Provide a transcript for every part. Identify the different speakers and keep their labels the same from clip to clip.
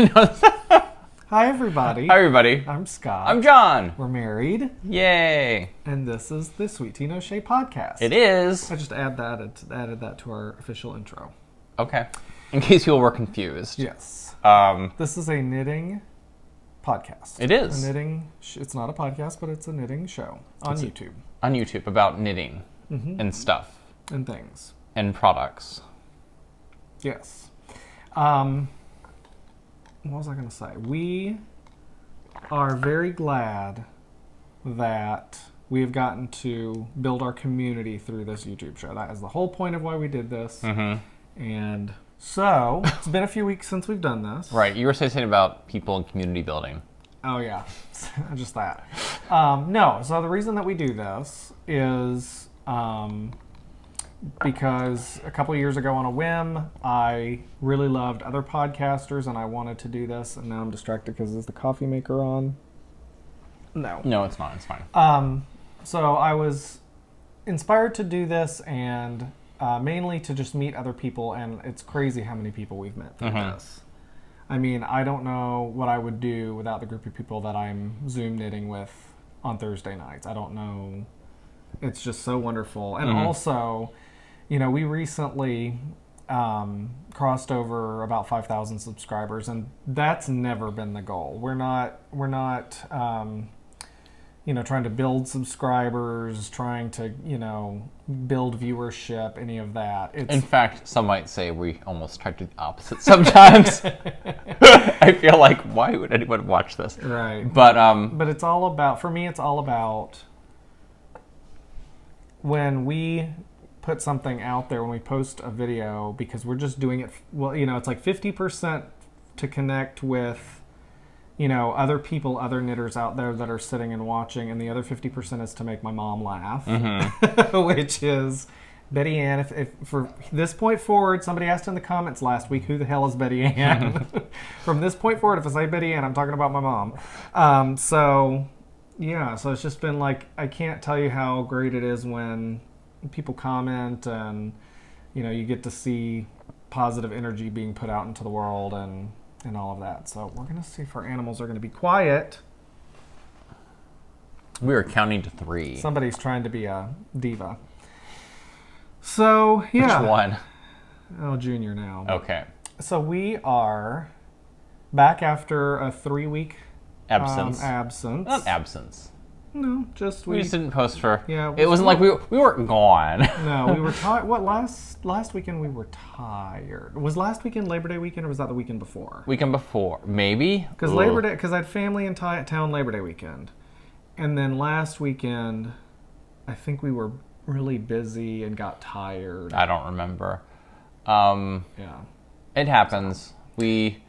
Speaker 1: Hi, everybody.
Speaker 2: Hi, everybody.
Speaker 1: I'm Scott.
Speaker 2: I'm John.
Speaker 1: We're married.
Speaker 2: Yay.
Speaker 1: And this is the Sweet Tea No Shea podcast.
Speaker 2: It is.
Speaker 1: I just added that to our official intro.
Speaker 2: Okay. In case you were confused.
Speaker 1: Yes.
Speaker 2: Um,
Speaker 1: This is a knitting podcast.
Speaker 2: It is.
Speaker 1: A knitting. It's not a podcast, but it's a knitting show on YouTube.
Speaker 2: On YouTube about knitting and stuff
Speaker 1: And things.
Speaker 2: and products.
Speaker 1: Yes. What was I going to say? We are very glad that we have gotten to build our community through this YouTube show. That is the whole point of why we did this. And so, it's been a few weeks since we've done this.
Speaker 2: Right. You were saying something about people in community building.
Speaker 1: Oh, yeah. Just that. No, so the reason that we do this is because a couple of years ago on a whim, I really loved other podcasters and I wanted to do this. And now I'm distracted because is the coffee maker on? No.
Speaker 2: No, it's not. It's fine.
Speaker 1: So I was inspired to do this and mainly to just meet other people. And it's crazy how many people we've met through this. I mean, I don't know what I would do without the group of people that I'm Zoom knitting with on Thursday nights. I don't know. It's just so wonderful. And also, you know, we recently crossed over about 5,000 subscribers, and that's never been the goal. We're not you know, trying to build subscribers, trying to, you know, build viewership, any of that.
Speaker 2: In fact, some might say we almost try to do the opposite sometimes. I feel like, why would anyone watch this?
Speaker 1: Right.
Speaker 2: But
Speaker 1: it's all about, for me, it's all about when we put something out there, when we post a video, because we're just doing it, well, you know, it's like 50% to connect with, you know, other people, other knitters out there that are sitting and watching, and the other 50% is to make my mom laugh, which is Betty Ann. If for this point forward, somebody asked in the comments last week, who the hell is Betty Ann? From this point forward, if I say Betty Ann, I'm talking about my mom. So, yeah, so it's just been like, I can't tell you how great it is when people comment and, you know, you get to see positive energy being put out into the world and all of that. So we're going to see if our animals are going to be quiet.
Speaker 2: we were counting to 3.
Speaker 1: Somebody's trying to be a diva. So, yeah.
Speaker 2: Which one?
Speaker 1: Oh, Junior now.
Speaker 2: Okay.
Speaker 1: So we are back after a 3-week
Speaker 2: Absence.
Speaker 1: absence.
Speaker 2: Not absence.
Speaker 1: No, just
Speaker 2: We just didn't post for...
Speaker 1: Yeah,
Speaker 2: it wasn't like we weren't gone.
Speaker 1: No, we were tired. What, last weekend we were tired. Was last weekend Labor Day weekend or was that the weekend before?
Speaker 2: Weekend before. Maybe?
Speaker 1: Because Labor Day, because I had family in town Labor Day weekend. And then last weekend, I think we were really busy and got tired.
Speaker 2: I don't remember.
Speaker 1: Yeah.
Speaker 2: It happens. We've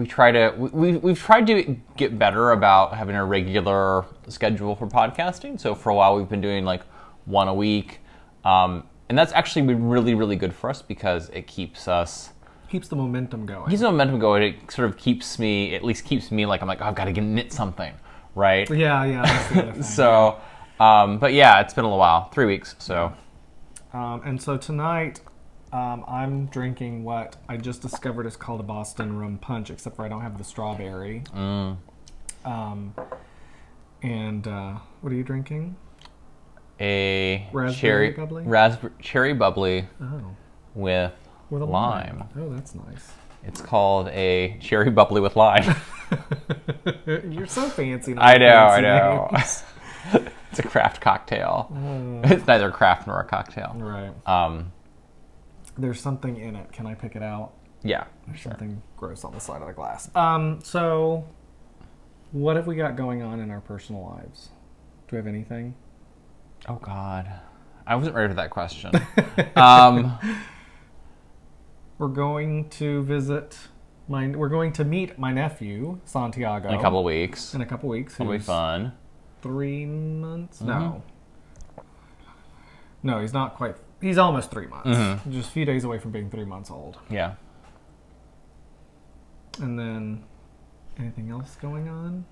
Speaker 2: tried to get better about having a regular schedule for podcasting. So for a while we've been doing like one a week. And that's actually been really, really good for us because it keeps
Speaker 1: the momentum going.
Speaker 2: Keeps the momentum going. It sort of keeps me like, I'm like, oh, I've got to knit something, right?
Speaker 1: Yeah, that's the other thing.
Speaker 2: So, but yeah, it's been a little while, 3 weeks, so.
Speaker 1: And so tonight, I'm drinking what I just discovered is called a Boston Rum Punch, except for I don't have the strawberry. And what are you drinking?
Speaker 2: A
Speaker 1: Raspberry bubbly?
Speaker 2: cherry bubbly with
Speaker 1: a
Speaker 2: lime.
Speaker 1: Oh, that's nice.
Speaker 2: It's called a cherry bubbly with lime.
Speaker 1: You're so fancy.
Speaker 2: I know. It's a craft cocktail. It's neither craft nor a cocktail.
Speaker 1: Right. There's something in it. Can I pick it out?
Speaker 2: Yeah.
Speaker 1: There's something gross on the side of the glass. So, what have we got going on in our personal lives? Do we have anything?
Speaker 2: Oh, God. I wasn't ready for that question.
Speaker 1: We're going to we're going to meet my nephew, Santiago.
Speaker 2: In a couple of weeks.
Speaker 1: It'll
Speaker 2: be fun.
Speaker 1: 3 months? No, he's not quite. He's almost 3 months. Just a few days away from being 3 months old.
Speaker 2: Yeah.
Speaker 1: And then, anything else going on?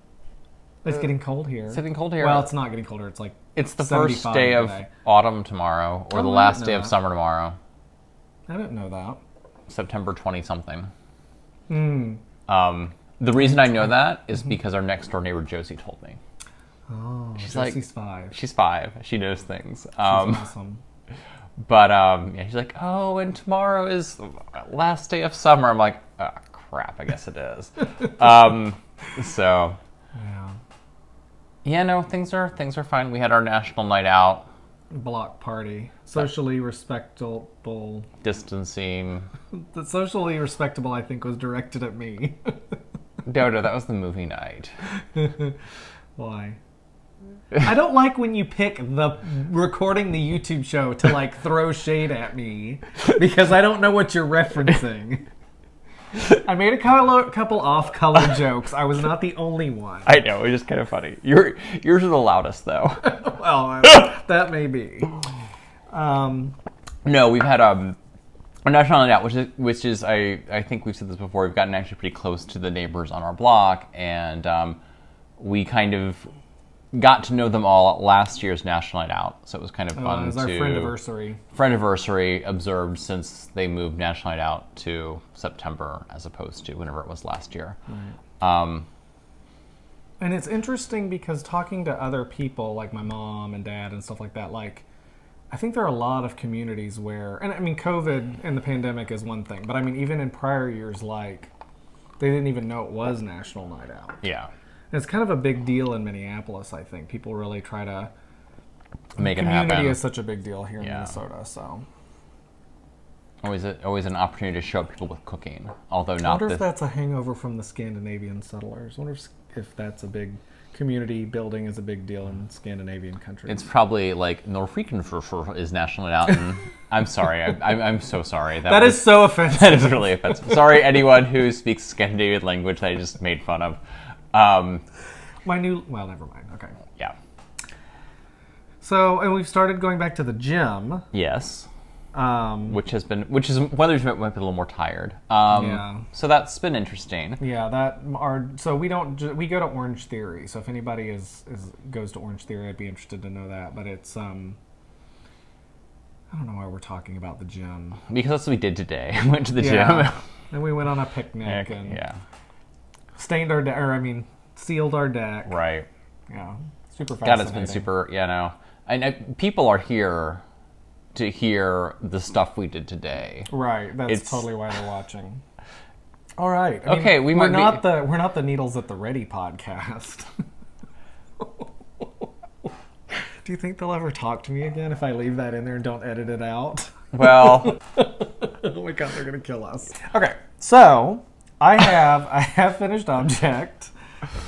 Speaker 1: It's getting cold here.
Speaker 2: It's getting cold here.
Speaker 1: Well, it's not getting colder. It's like
Speaker 2: it's the first day of autumn tomorrow, or the last day of summer tomorrow.
Speaker 1: I didn't know that.
Speaker 2: September 20-something. The reason I know that is because our next door neighbor Josie told me.
Speaker 1: Oh,
Speaker 2: She's
Speaker 1: Josie's 5.
Speaker 2: She's 5. She knows things.
Speaker 1: She's awesome.
Speaker 2: But yeah, she's like, oh, and tomorrow is the last day of summer. I'm like, oh, crap, I guess it is. So yeah, no, things are fine. We had our national night out.
Speaker 1: Block party. Socially respectable.
Speaker 2: Distancing.
Speaker 1: The socially respectable, I think, was directed at me.
Speaker 2: No, that was the movie night.
Speaker 1: Why? I don't like when you pick the recording the YouTube show to like throw shade at me because I don't know what you're referencing. I made a couple off-color jokes. I was not the only one.
Speaker 2: I know, it was just kind of funny. Yours are the loudest, though.
Speaker 1: Well, that may be.
Speaker 2: No, we've had a national night out, which is I think we've said this before. We've gotten actually pretty close to the neighbors on our block, and we kind of got to know them all at last year's national night out. So it was kind of fun.
Speaker 1: It was our
Speaker 2: friendiversary observed since they moved national night out to September as opposed to whenever it was last year.
Speaker 1: Right. And it's interesting because talking to other people like my mom and dad and stuff like that, like I think there are a lot of communities where, and I mean COVID and the pandemic is one thing, but I mean even in prior years, like they didn't even know it was National Night Out.
Speaker 2: Yeah.
Speaker 1: And it's kind of a big deal in Minneapolis, I think. People really try to
Speaker 2: make it happen.
Speaker 1: Community is such a big deal here in Minnesota, so.
Speaker 2: Always an opportunity to show up people with cooking, although not.
Speaker 1: I wonder if that's a hangover from the Scandinavian settlers. I wonder if that's a big community building is a big deal in Scandinavian countries.
Speaker 2: It's probably like Norwegian is National Night Out, and I'm sorry, I'm so sorry.
Speaker 1: That is so offensive.
Speaker 2: That is really offensive. Sorry, anyone who speaks Scandinavian language that I just made fun of.
Speaker 1: Well, never mind. Okay.
Speaker 2: Yeah.
Speaker 1: So, and we've started going back to the gym.
Speaker 2: Yes. Which is one of the reasons might be a little more tired.
Speaker 1: Yeah.
Speaker 2: So that's been interesting.
Speaker 1: Yeah, we go to Orange Theory. So if anybody goes to Orange Theory, I'd be interested to know that. But it's I don't know why we're talking about the gym.
Speaker 2: Because that's what we did today. We went to the gym.
Speaker 1: And we went on a picnic and sealed our deck.
Speaker 2: Right.
Speaker 1: Yeah. Super fascinating.
Speaker 2: God, it's been super. Yeah, no. And people are here to hear the stuff we did today.
Speaker 1: Right. That's totally why they're watching. All right. We're not the Needles at the Ready podcast. Do you think they'll ever talk to me again if I leave that in there and don't edit it out?
Speaker 2: Well,
Speaker 1: oh my God, they're gonna kill us. Okay, so I have Finished Object,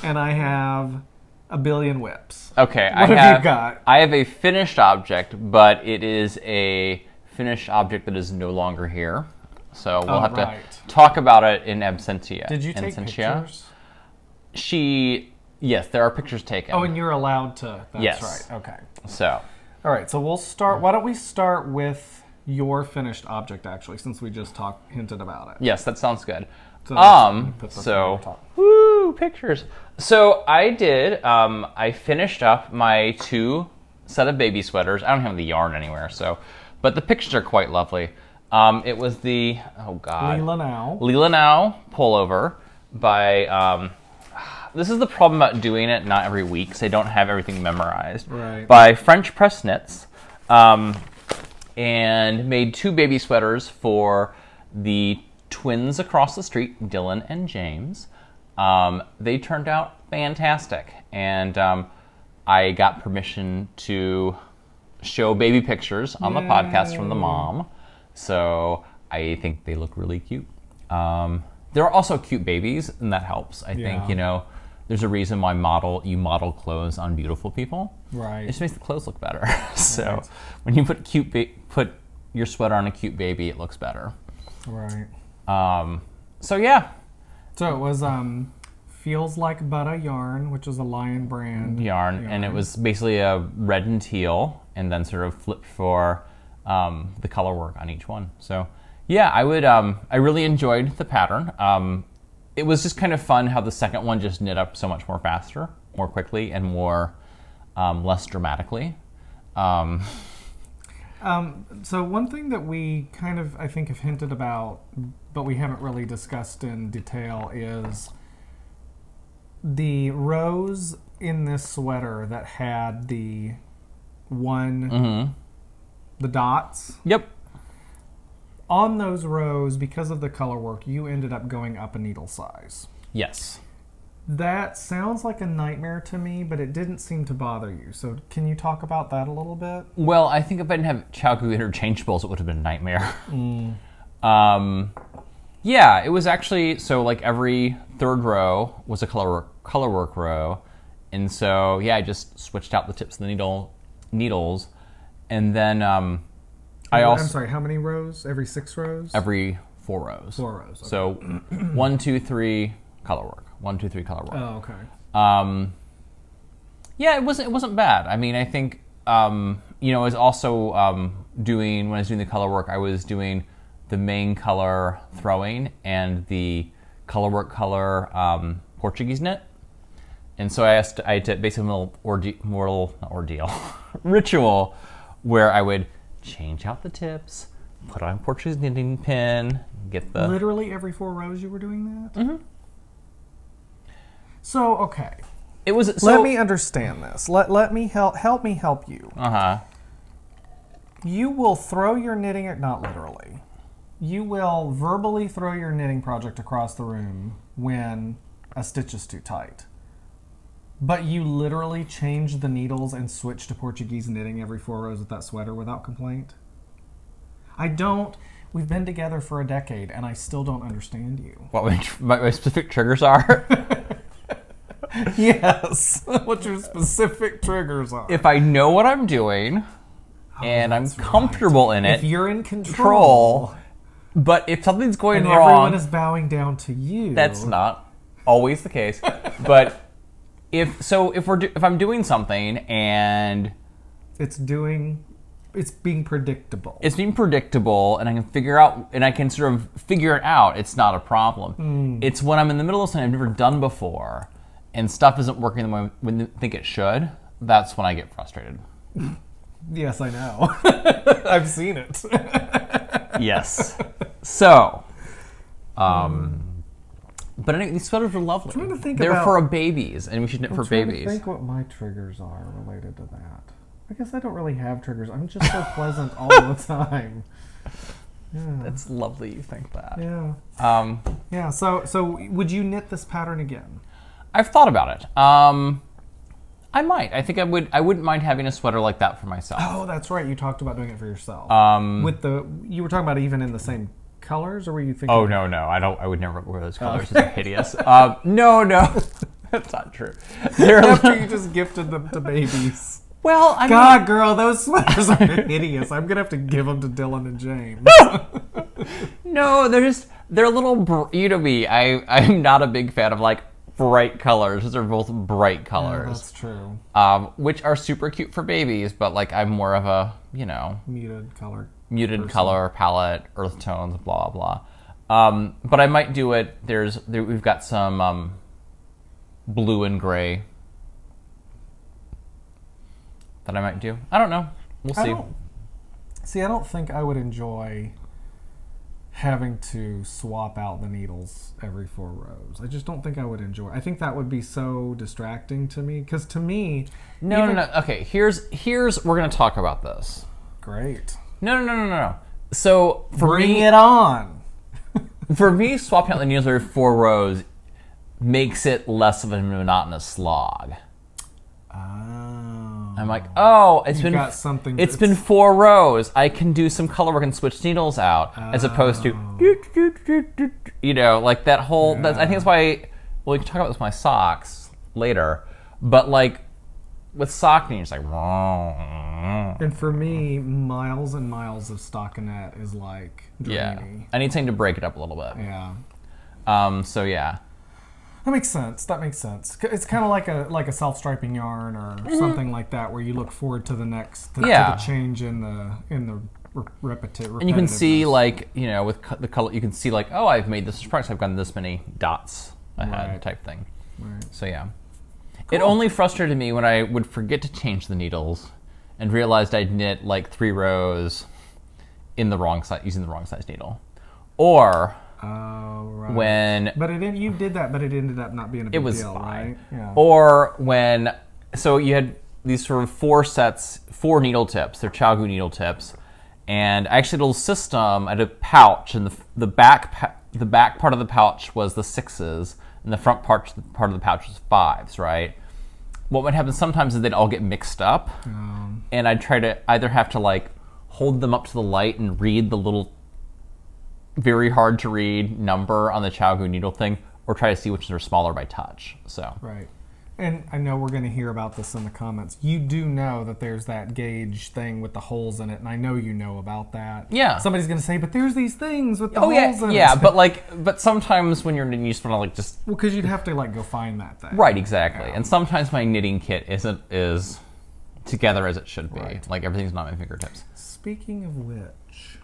Speaker 1: and I have A Billion Whips.
Speaker 2: Okay,
Speaker 1: what have you got?
Speaker 2: I have a finished object, but it is a finished object that is no longer here. So we'll have to talk about it in absentia.
Speaker 1: Did you take pictures?
Speaker 2: Yes, there are pictures taken.
Speaker 1: Oh, and you're allowed to. That's
Speaker 2: yes.
Speaker 1: Right. Okay.
Speaker 2: So.
Speaker 1: All right. So we'll start. Why don't we start with your finished object, actually, since we just hinted about it.
Speaker 2: Yes, that sounds good.
Speaker 1: So,
Speaker 2: woo, pictures. So I did. I finished up my 2 set of baby sweaters. I don't have the yarn anywhere, but the pictures are quite lovely. It was the Leela Now pullover by. This is the problem about doing it not every week, because I don't have everything memorized.
Speaker 1: Right.
Speaker 2: By French Press Knits, and made 2 baby sweaters for the twins across the street, Dylan and James. They turned out fantastic, and I got permission to show baby pictures on the podcast from the mom, so I think they look really cute. There are also cute babies, and that helps. I think, there's a reason why you model clothes on beautiful people.
Speaker 1: Right.
Speaker 2: It just makes the clothes look better. So when you put your sweater on a cute baby, it looks better.
Speaker 1: Right.
Speaker 2: So yeah.
Speaker 1: So it was Feels Like Butter yarn, which is a Lion brand
Speaker 2: yarn, and it was basically a red and teal, and then sort of flipped for the color work on each one. So yeah, I really enjoyed the pattern. It was just kind of fun how the second one just knit up so much more faster, more quickly, and more less dramatically.
Speaker 1: So one thing that we kind of, I think, have hinted about, but we haven't really discussed in detail, is the rows in this sweater that had the the dots.
Speaker 2: Yep.
Speaker 1: On those rows, because of the color work, you ended up going up a needle size.
Speaker 2: Yes.
Speaker 1: That sounds like a nightmare to me, but it didn't seem to bother you. So can you talk about that a little bit?
Speaker 2: Well, I think if I didn't have Chaoku interchangeables, it would have been a nightmare. Yeah, it was actually, so like every third row was a color work row. And so, yeah, I just switched out the tips of the needles. And then
Speaker 1: I'm sorry, how many rows? Every 6 rows?
Speaker 2: Every 4 rows.
Speaker 1: 4 rows. Okay.
Speaker 2: So 1, 2, 3, color work. 1, 2, 3, color work.
Speaker 1: Oh, okay.
Speaker 2: Yeah, it wasn't bad. I mean, I think I was also when I was doing the color work, I was doing the main color throwing and the color work Portuguese knit. And so I had to basically ritual where I would change out the tips, put on Portuguese knitting pin, get the...
Speaker 1: Literally every 4 rows you were doing that? Mm-hmm. So, okay.
Speaker 2: It was...
Speaker 1: Let me understand this. Let me help me help you.
Speaker 2: Uh-huh.
Speaker 1: You will throw your knitting, not literally. You will verbally throw your knitting project across the room when a stitch is too tight. But you literally change the needles and switch to Portuguese knitting every 4 rows of that sweater without complaint? We've been together for a decade and I still don't understand you.
Speaker 2: What my specific triggers are?
Speaker 1: Yes. What your specific triggers are.
Speaker 2: If I know what I'm doing and I'm comfortable in it.
Speaker 1: If you're in control.
Speaker 2: But if something's going
Speaker 1: and
Speaker 2: wrong.
Speaker 1: Everyone is bowing down to you.
Speaker 2: That's not always the case. But if I'm doing something and
Speaker 1: it's being predictable.
Speaker 2: It's being predictable, and I can sort of figure it out. It's not a problem. It's when I'm in the middle of something I've never done before, and stuff isn't working the way I think it should. That's when I get frustrated.
Speaker 1: Yes, I know. I've seen it.
Speaker 2: Yes. So, but anyway, these sweaters are lovely.
Speaker 1: I'm trying to think
Speaker 2: They're for babies, and we should knit for babies.
Speaker 1: I think what my triggers are related to that. I guess I don't really have triggers. I'm just so pleasant all the time. Yeah.
Speaker 2: That's lovely you think that.
Speaker 1: Yeah. Yeah, so would you knit this pattern again?
Speaker 2: I've thought about it. I might. I think I wouldn't mind having a sweater like that for myself.
Speaker 1: Oh, that's right. You talked about doing it for yourself. You were talking about even in the same colors, or were you thinking?
Speaker 2: Oh no, I would never wear those colors. They're hideous. No, that's not true.
Speaker 1: After you just gifted them to babies.
Speaker 2: Well,
Speaker 1: God, girl, those sweaters are hideous. I'm gonna have to give them to Dylan and James.
Speaker 2: No, they're a little. You know me. I'm not a big fan of like bright colors. Those are both bright colors.
Speaker 1: Yeah, that's true.
Speaker 2: Which are super cute for babies, but like I'm more of a muted color palette, earth tones, blah blah blah. But I might do it. We've got some blue and gray that I might do. I don't know. We'll see.
Speaker 1: I don't think I would enjoy having to swap out the needles every 4 rows. I just don't think I would enjoy. I think that would be so distracting to me. Because to me,
Speaker 2: no. Okay, here's we're gonna talk about this.
Speaker 1: Great.
Speaker 2: No. So
Speaker 1: Bring it on.
Speaker 2: For me, swapping out the needles every 4 rows makes it less of a monotonous slog. I'm like, it's been 4 rows. I can do some color work and switch needles out, as opposed to, like that whole. I think that's why. Well, we can talk about this with my socks later, but like with sock knitting, it's like.
Speaker 1: And for me, miles and miles of stockinette is like dreamy.
Speaker 2: Yeah, I need something to break it up a little bit.
Speaker 1: Yeah.
Speaker 2: So yeah.
Speaker 1: That makes sense. It's kind of like a self-striping yarn or something like that, where you look forward to the next to the change in the repetitive.
Speaker 2: And you can see with the color, you can see like, oh, I've made this product, so I've gotten this many dots ahead, type thing.
Speaker 1: Right.
Speaker 2: So yeah, cool. It only frustrated me when I would forget to change the needles, and realized I'd knit like 3 rows in the wrong size, using the wrong size needle. Or
Speaker 1: right.
Speaker 2: when...
Speaker 1: But you did that, but it ended up not being a big
Speaker 2: It was
Speaker 1: deal,
Speaker 2: fine.
Speaker 1: right? Yeah.
Speaker 2: Or when... So you had these sort of 4 needle tips. They're ChiaoGoo needle tips. And I actually had a little system. I had a pouch, and the back part of the pouch was the 6s, and the front part of the pouch was 5s, right? What would happen sometimes is they'd all get mixed up, and I'd try to either have to like hold them up to the light and read the little very hard to read number on the ChiaoGoo needle thing, or try to see which are smaller by touch. So
Speaker 1: right. And I know we're going to hear about this in the comments. You do know that there's that gauge thing with the holes in it, and I know you know about that.
Speaker 2: Yeah.
Speaker 1: Somebody's going to say, but there's these things with the holes in it.
Speaker 2: Yeah, but sometimes when you're knitting, you just want to like just...
Speaker 1: Well, because you'd have to like go find that thing.
Speaker 2: Right, exactly. Yeah. And sometimes my knitting kit is together as it should be.
Speaker 1: Right.
Speaker 2: Like everything's not my fingertips.
Speaker 1: Speaking of which,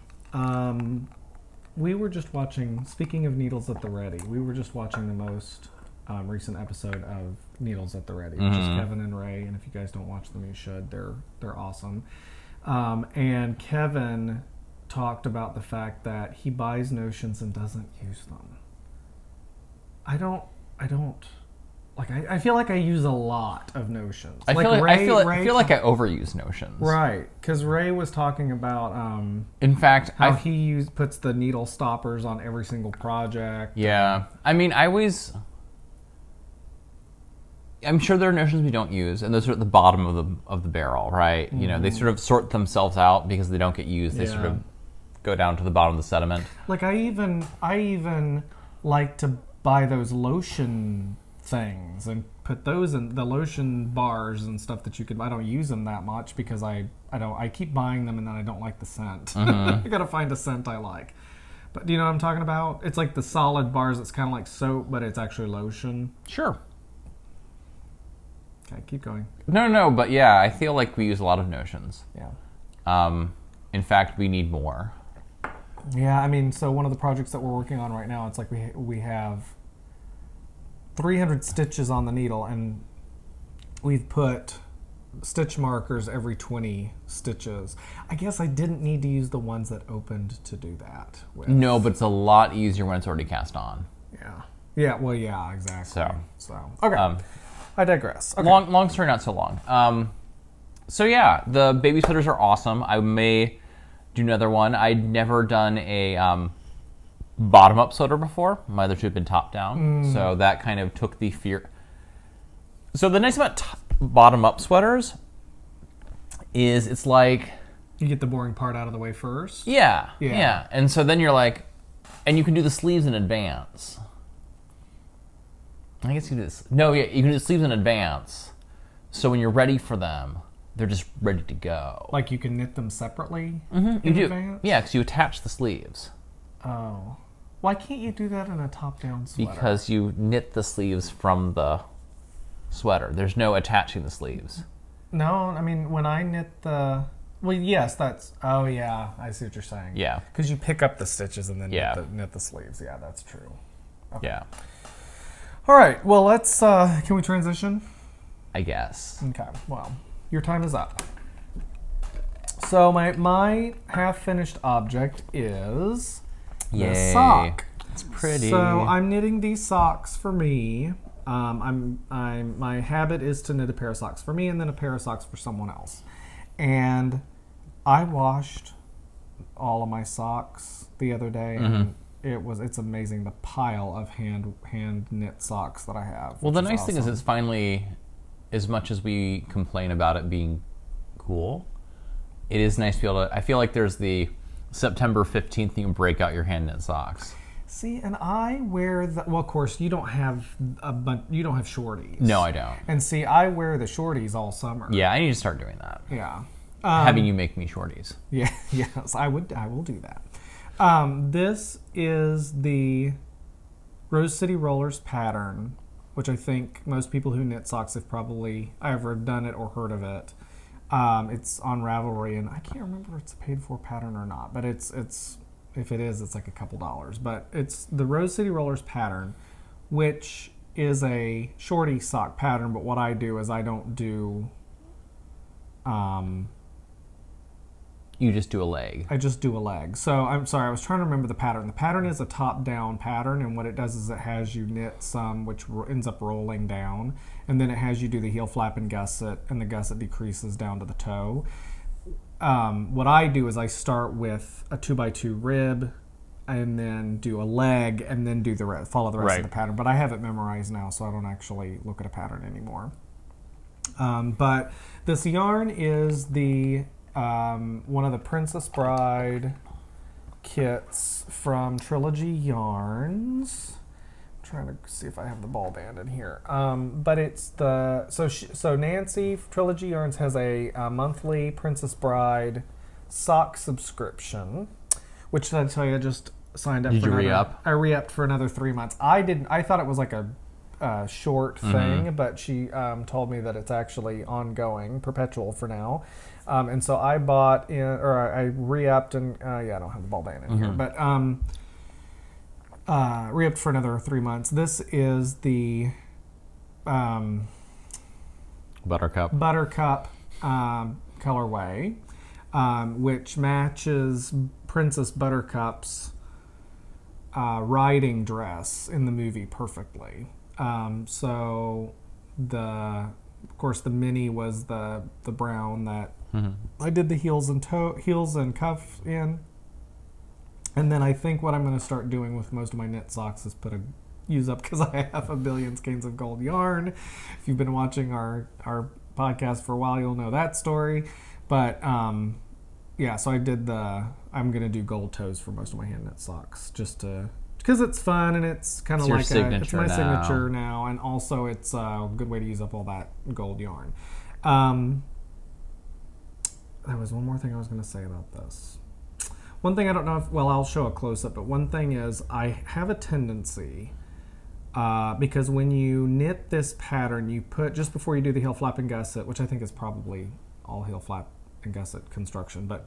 Speaker 1: we were just watching, speaking of Needles at the Ready, we were just watching the most recent episode of Needles at the Ready, which is Kevin and Ray, and if you guys don't watch them, you should. They're awesome. And Kevin talked about the fact that he buys notions and doesn't use them. I don't like. I feel like I use a lot of notions.
Speaker 2: I feel like I overuse notions.
Speaker 1: Right, because Ray was talking about
Speaker 2: in fact
Speaker 1: how he puts the needle stoppers on every single project.
Speaker 2: Yeah, I mean, I'm sure there are notions we don't use, and those are at the bottom of the barrel, right? You know, they sort of sort themselves out because they don't get used. They sort of go down to the bottom of the sediment.
Speaker 1: Like I even like to buy those lotion things and put those in the lotion bars and stuff that you could. I don't use them that much because I keep buying them and then I don't like the scent. I gotta find a scent I like. But do you know what I'm talking about? It's like the solid bars. It's kind of like soap, but it's actually lotion.
Speaker 2: Sure.
Speaker 1: Okay, keep going.
Speaker 2: No, but yeah, I feel like we use a lot of notions.
Speaker 1: Yeah.
Speaker 2: In fact, we need more.
Speaker 1: Yeah, I mean, so one of the projects that we're working on right now, it's like we have 300 stitches on the needle, and we've put stitch markers every 20 stitches. I guess I didn't need to use the ones that opened to do that with.
Speaker 2: No, but it's a lot easier when it's already cast on.
Speaker 1: Yeah. Yeah, well, yeah, exactly. So okay. I digress. Okay.
Speaker 2: Long story, not so long. So yeah, the baby sweaters are awesome. I may do another one. I'd never done a bottom-up sweater before. My other two have been top-down, so that kind of took the fear. So the nice about bottom-up sweaters is it's like...
Speaker 1: You get the boring part out of the way first?
Speaker 2: Yeah. And so then you're like... And you can do the sleeves in advance. I guess you can do this. No, yeah, you can do the sleeves in advance. So when you're ready for them, they're just ready to go.
Speaker 1: Like you can knit them separately
Speaker 2: in
Speaker 1: advance?
Speaker 2: Yeah, because you attach the sleeves.
Speaker 1: Oh. Why can't you do that in a top-down sweater?
Speaker 2: Because you knit the sleeves from the sweater. There's no attaching the sleeves.
Speaker 1: No, I mean, when I knit the... Well, yes, that's... Oh, yeah, I see what you're saying.
Speaker 2: Yeah.
Speaker 1: Because you pick up the stitches and then
Speaker 2: Yeah.
Speaker 1: knit the sleeves. Yeah, that's true. Okay.
Speaker 2: Yeah.
Speaker 1: All right, well, let's... can we transition?
Speaker 2: I guess.
Speaker 1: Okay, well, your time is up. So my half-finished object is the sock.
Speaker 2: It's pretty.
Speaker 1: So I'm knitting these socks for me. My habit is to knit a pair of socks for me and then a pair of socks for someone else. And I washed all of my socks the other day, and it's amazing the pile of hand knit socks that I have.
Speaker 2: Well, the nice thing is it's finally, as much as we complain about it being cool, it is nice to be able to. I feel like there's the September 15th, you can break out your hand knit socks.
Speaker 1: See, and I wear the... Well, of course, you don't have shorties.
Speaker 2: No, I don't.
Speaker 1: And see, I wear the shorties all summer.
Speaker 2: Yeah, I need to start doing that.
Speaker 1: Yeah.
Speaker 2: Having you make me shorties.
Speaker 1: Yeah, yes, I will do that. This is the Rose City Rollers pattern, which I think most people who knit socks have probably either done it or heard of it. It's on Ravelry, and I can't remember if it's a paid-for pattern or not, but it's if it is, it's like a couple dollars. But it's the Rose City Rollers pattern, which is a shorty sock pattern, but what I do is I don't do
Speaker 2: You just do a leg.
Speaker 1: I just do a leg. So I'm sorry, I was trying to remember the pattern. The pattern is a top-down pattern, and what it does is it has you knit some, which ends up rolling down, and then it has you do the heel flap and gusset, and the gusset decreases down to the toe. What I do is I start with a 2x2 rib, and then do a leg, and then do follow the rest of the pattern. But I have it memorized now, so I don't actually look at a pattern anymore. But this yarn is the one of the Princess Bride kits from Trilogy Yarns. I'm trying to see if I have the ball band in here. But it's the so Nancy Trilogy Yarns has a monthly Princess Bride sock subscription, which I tell you, I just signed up.
Speaker 2: Did you re-up?
Speaker 1: I re-upped for another 3 months. I didn't. I thought it was like a short thing, but she told me that it's actually ongoing, perpetual for now. And so I bought in, or I re-upped, and yeah, I don't have the ball band in here, but re-upped for another 3 months. This is the Buttercup colorway, which matches Princess Buttercup's riding dress in the movie perfectly. So of course the mini was the brown that I did the heels and cuff in. And then I think what I'm going to start doing with most of my knit socks is use up, because I have a billion skeins of gold yarn. If you've been watching our podcast for a while, you'll know that story. But yeah, so I'm going to do gold toes for most of my hand knit socks, because it's fun, and it's kind of like it's my signature now, and also it's a good way to use up all that gold yarn. There was one more thing I was going to say about this. One thing I don't know if, well, I'll show a close-up, but one thing is I have a tendency, because when you knit this pattern, you put, just before you do the heel flap and gusset, which I think is probably all heel flap and gusset construction, but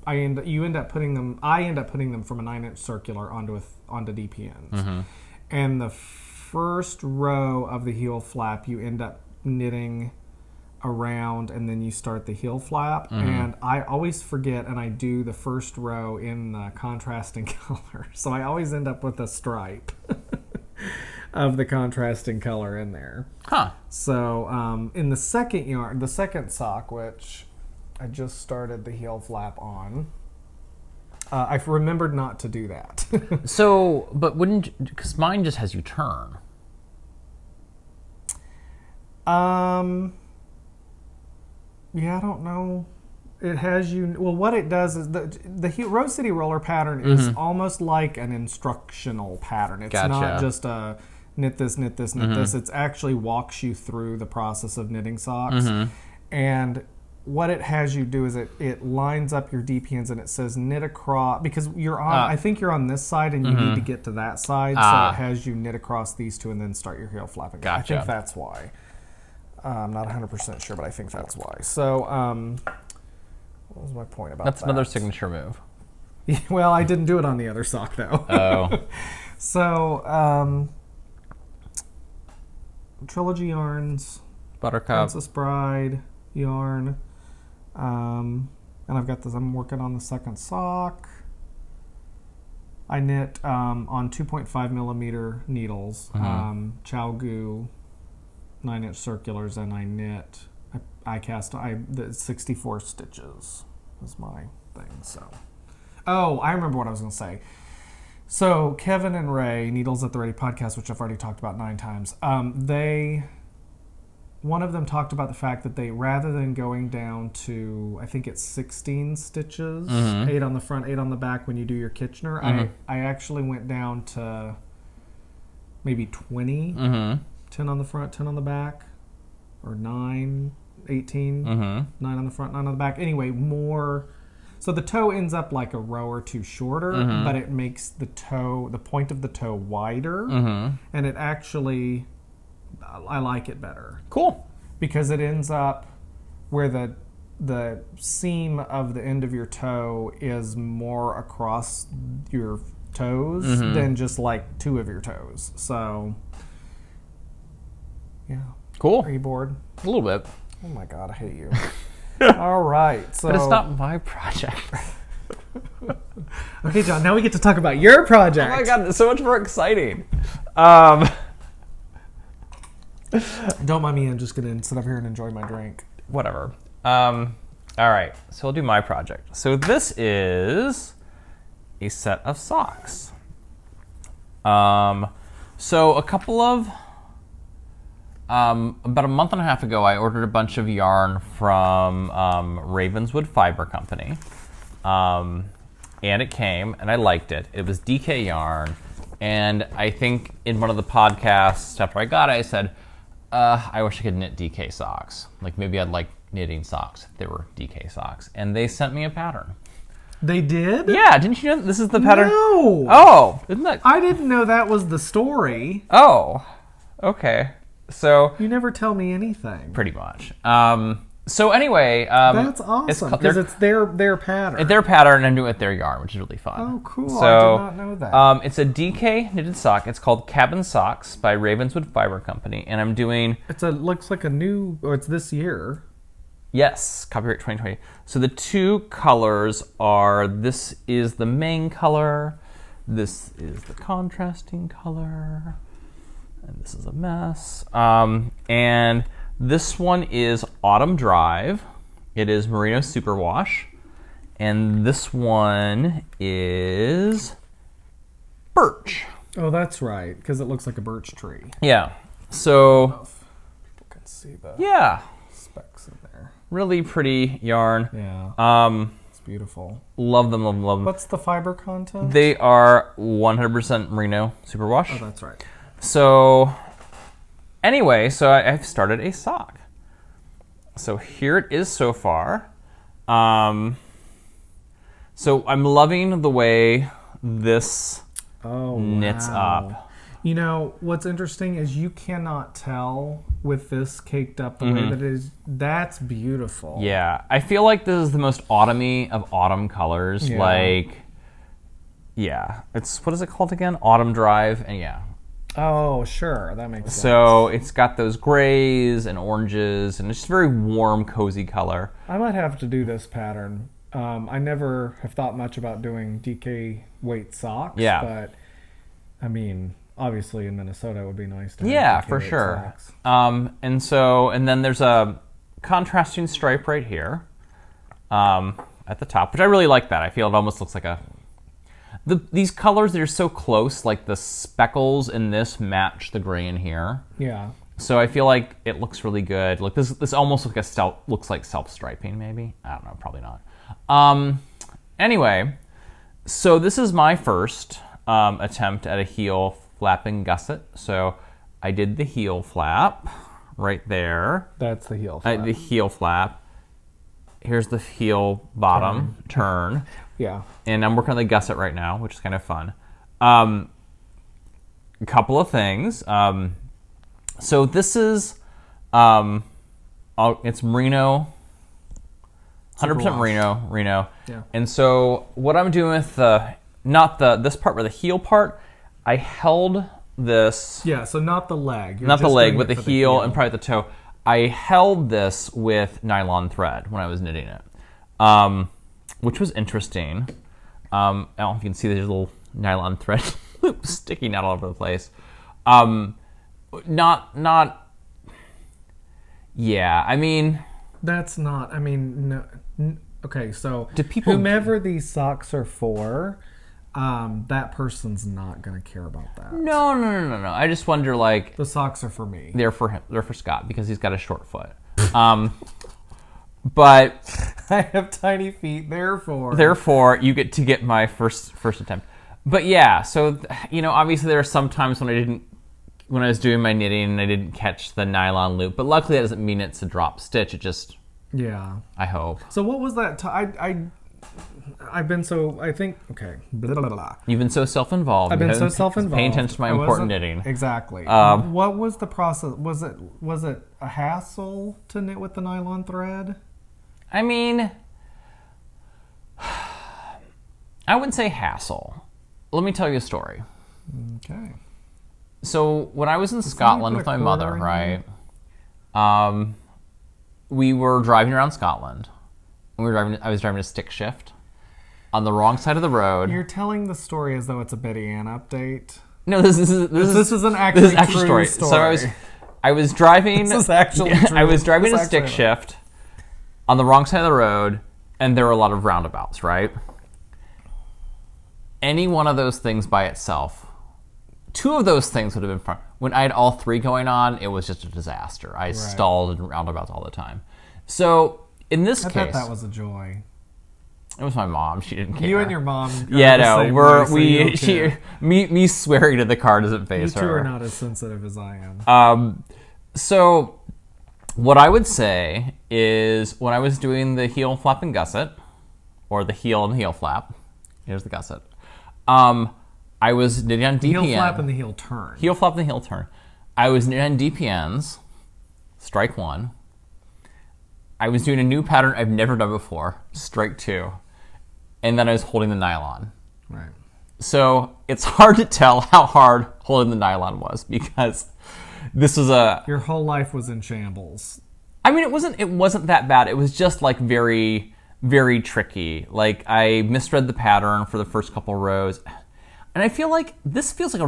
Speaker 1: I end up putting them from a 9-inch circular onto DPNs. And the first row of the heel flap you end up knitting around, and then you start the heel flap. And I always forget, and I do the first row in the contrasting color, so I always end up with a stripe of the contrasting color in there. So in the second sock, which I just started the heel flap on, I've remembered not to do that.
Speaker 2: So, but because mine just has you turn.
Speaker 1: Yeah, I don't know. It has you. Well, what it does is the Rose City roller pattern is almost like an instructional pattern. It's not just a knit this, knit this, knit this. It actually walks you through the process of knitting socks. And what it has you do is it lines up your DPNs, and it says knit across, because you're on. I think you're on this side, and you need to get to that side. So it has you knit across these two, and then start your heel flapping.
Speaker 2: Gotcha.
Speaker 1: I think that's why. I'm not 100% sure, but I think that's why. So, what was my point about that?
Speaker 2: That's another signature move.
Speaker 1: Well, I didn't do it on the other sock, though.
Speaker 2: Oh.
Speaker 1: So, Trilogy Yarns,
Speaker 2: Buttercup,
Speaker 1: Princess Bride yarn, and I've got this. I'm working on the second sock. I knit on 2.5 millimeter needles, ChiaoGoo 9-inch circulars, and I knit. The 64 stitches is my thing. So, I remember what I was going to say. So Kevin and Ray, Needles at the Ready podcast, which I've already talked about 9 times, one of them talked about the fact that they, rather than going down to, I think it's 16 stitches, 8 on the front, 8 on the back when you do your Kitchener, I actually went down to maybe 20, 10 on the front, 10 on the back, or 9, 18, 9 on the front, 9 on the back. Anyway, more. So the toe ends up like a row or two shorter, but it makes the point of the toe wider, and it actually, I like it better.
Speaker 2: Cool.
Speaker 1: Because it ends up where the seam of the end of your toe is more across your toes than just like 2 of your toes. So, yeah.
Speaker 2: Cool.
Speaker 1: Are you bored?
Speaker 2: A little bit.
Speaker 1: Oh my God, I hate you. All right. So
Speaker 2: But it's not my project.
Speaker 1: Okay, John, now we get to talk about your project.
Speaker 2: Oh my god, it's so much more exciting.
Speaker 1: Don't mind me, I'm just going to sit up here and enjoy my drink.
Speaker 2: Whatever. All right, so we'll do my project. So this is a set of socks. So a couple of, about a month and a half ago, I ordered a bunch of yarn from Ravenswood Fiber Company. And it came, and I liked it. It was DK yarn. And I think in one of the podcasts after I got it, I said, I wish I could knit DK socks. Like maybe I'd like knitting socks if they were DK socks. And they sent me a pattern.
Speaker 1: They did?
Speaker 2: Yeah, didn't you know this is the pattern?
Speaker 1: No.
Speaker 2: Oh, isn't that?
Speaker 1: I didn't know that was the story.
Speaker 2: Oh, okay. So
Speaker 1: You never tell me anything.
Speaker 2: pretty much. So anyway,
Speaker 1: That's awesome because it's their pattern.
Speaker 2: their pattern, and I'm doing it with their yarn, which is really fun.
Speaker 1: Oh, cool.
Speaker 2: So,
Speaker 1: I did not know that.
Speaker 2: It's a DK knitted sock. It's called Cabin Socks by Ravenswood Fiber Company, and I'm doing
Speaker 1: Looks like a new, or it's this year.
Speaker 2: yes, copyright 2020. So the two colors are, this is the main color, this is the contrasting color, and this is a mess. And this one is Autumn Drive. It is Merino Superwash. And this one is Birch.
Speaker 1: Oh, that's right, because it looks like a birch tree.
Speaker 2: Yeah. So,
Speaker 1: People can see the
Speaker 2: yeah,
Speaker 1: specks in there.
Speaker 2: really pretty yarn.
Speaker 1: Yeah, it's beautiful.
Speaker 2: Love them, love them, love them.
Speaker 1: What's the fiber content?
Speaker 2: They are 100% Merino Superwash.
Speaker 1: Oh, that's right.
Speaker 2: So, anyway, so I've started a sock. So here it is so far. So I'm loving the way this knits up.
Speaker 1: You know, what's interesting is you cannot tell with this caked up the way that it is. That's beautiful.
Speaker 2: Yeah, I feel like this is the most autumny of autumn colors.
Speaker 1: Yeah.
Speaker 2: Like, yeah, it's, what is it called again? Autumn Drive, and yeah.
Speaker 1: Oh, sure. That makes sense.
Speaker 2: So it's got those grays and oranges, and it's just a very warm, cozy color.
Speaker 1: I might have to do this pattern. I never have thought much about doing DK weight socks.
Speaker 2: Yeah.
Speaker 1: But, I mean, obviously in Minnesota it would be nice to have
Speaker 2: Yeah,
Speaker 1: DK
Speaker 2: for
Speaker 1: weight
Speaker 2: sure.
Speaker 1: socks.
Speaker 2: And then there's a contrasting stripe right here at the top, which I really like that. I feel it almost looks like a... These colors that are so close, like the speckles in this match the gray in here.
Speaker 1: Yeah.
Speaker 2: So I feel like it looks really good. Like this almost looks like self-striping, maybe. I don't know, probably not. Anyway, so this is my first attempt at a heel flapping gusset. So I did the heel flap right there.
Speaker 1: That's the heel flap.
Speaker 2: The heel flap. Here's the heel bottom turn.
Speaker 1: Yeah.
Speaker 2: And I'm working on the gusset right now, which is kind of fun. A couple of things. So this is, it's merino, 100% merino.
Speaker 1: Yeah.
Speaker 2: And so what I'm doing with this part, but the heel part, I held this.
Speaker 1: Yeah, so not the leg. You're
Speaker 2: Not the
Speaker 1: just
Speaker 2: leg,
Speaker 1: doing
Speaker 2: but
Speaker 1: it
Speaker 2: the
Speaker 1: for
Speaker 2: heel and probably the toe. I held this with nylon thread when I was knitting it, which was interesting. I don't know if you can see there's a little nylon thread sticking out all over the place. Yeah, I mean...
Speaker 1: That's not, I mean, no, okay, so
Speaker 2: Do people-
Speaker 1: whomever these socks are for, that person's not going to care about that.
Speaker 2: No. I just wonder, like...
Speaker 1: The socks are for me.
Speaker 2: They're for him. They're for Scott because he's got a short foot. But
Speaker 1: I have tiny feet,
Speaker 2: therefore you get to get my first attempt. But yeah, so obviously there are some times when I was doing my knitting and I didn't catch the nylon loop. But luckily that doesn't mean it's a drop stitch. It just I hope.
Speaker 1: So what was that? I've been so, I think, okay. Blah, blah, blah.
Speaker 2: You've been so self-involved.
Speaker 1: I've been so self-involved.
Speaker 2: Paying attention to my important knitting.
Speaker 1: Exactly. What was the process? Was it a hassle to knit with the nylon thread?
Speaker 2: I mean, I wouldn't say hassle. Let me tell you a story.
Speaker 1: Okay.
Speaker 2: So when I was in Scotland with my mother, right? we were driving around Scotland. And I was driving a stick shift on the wrong side of the road.
Speaker 1: You're telling the story as though it's a Betty Ann update.
Speaker 2: No, this is
Speaker 1: an actually true story.
Speaker 2: So I was driving.
Speaker 1: This is actually true.
Speaker 2: I was driving a stick shift on the wrong side of the road, and there were a lot of roundabouts. Right. Any one of those things by itself, two of those things would have been fun. When I had all three going on, it was just a disaster. I stalled in roundabouts all the time. So in this case,
Speaker 1: I bet that was a joy.
Speaker 2: It was my mom. She didn't care.
Speaker 1: You and your mom.
Speaker 2: Yeah, no, me swearing to the car doesn't faze her.
Speaker 1: You two are not as sensitive as I am.
Speaker 2: So what I would say is when I was doing the heel flap and gusset, or the heel and the heel flap, here's the gusset. I was knitting on DPN.
Speaker 1: The heel flap and the heel turn.
Speaker 2: Heel flap and the heel turn. I was knitting on DPNs, strike 1. I was doing a new pattern I've never done before, strike 2. And then I was holding the nylon.
Speaker 1: Right.
Speaker 2: So it's hard to tell how hard holding the nylon was because this was
Speaker 1: your whole life was in shambles.
Speaker 2: I mean, it wasn't that bad. It was just like very, very tricky. Like I misread the pattern for the first couple rows. And I feel like this feels like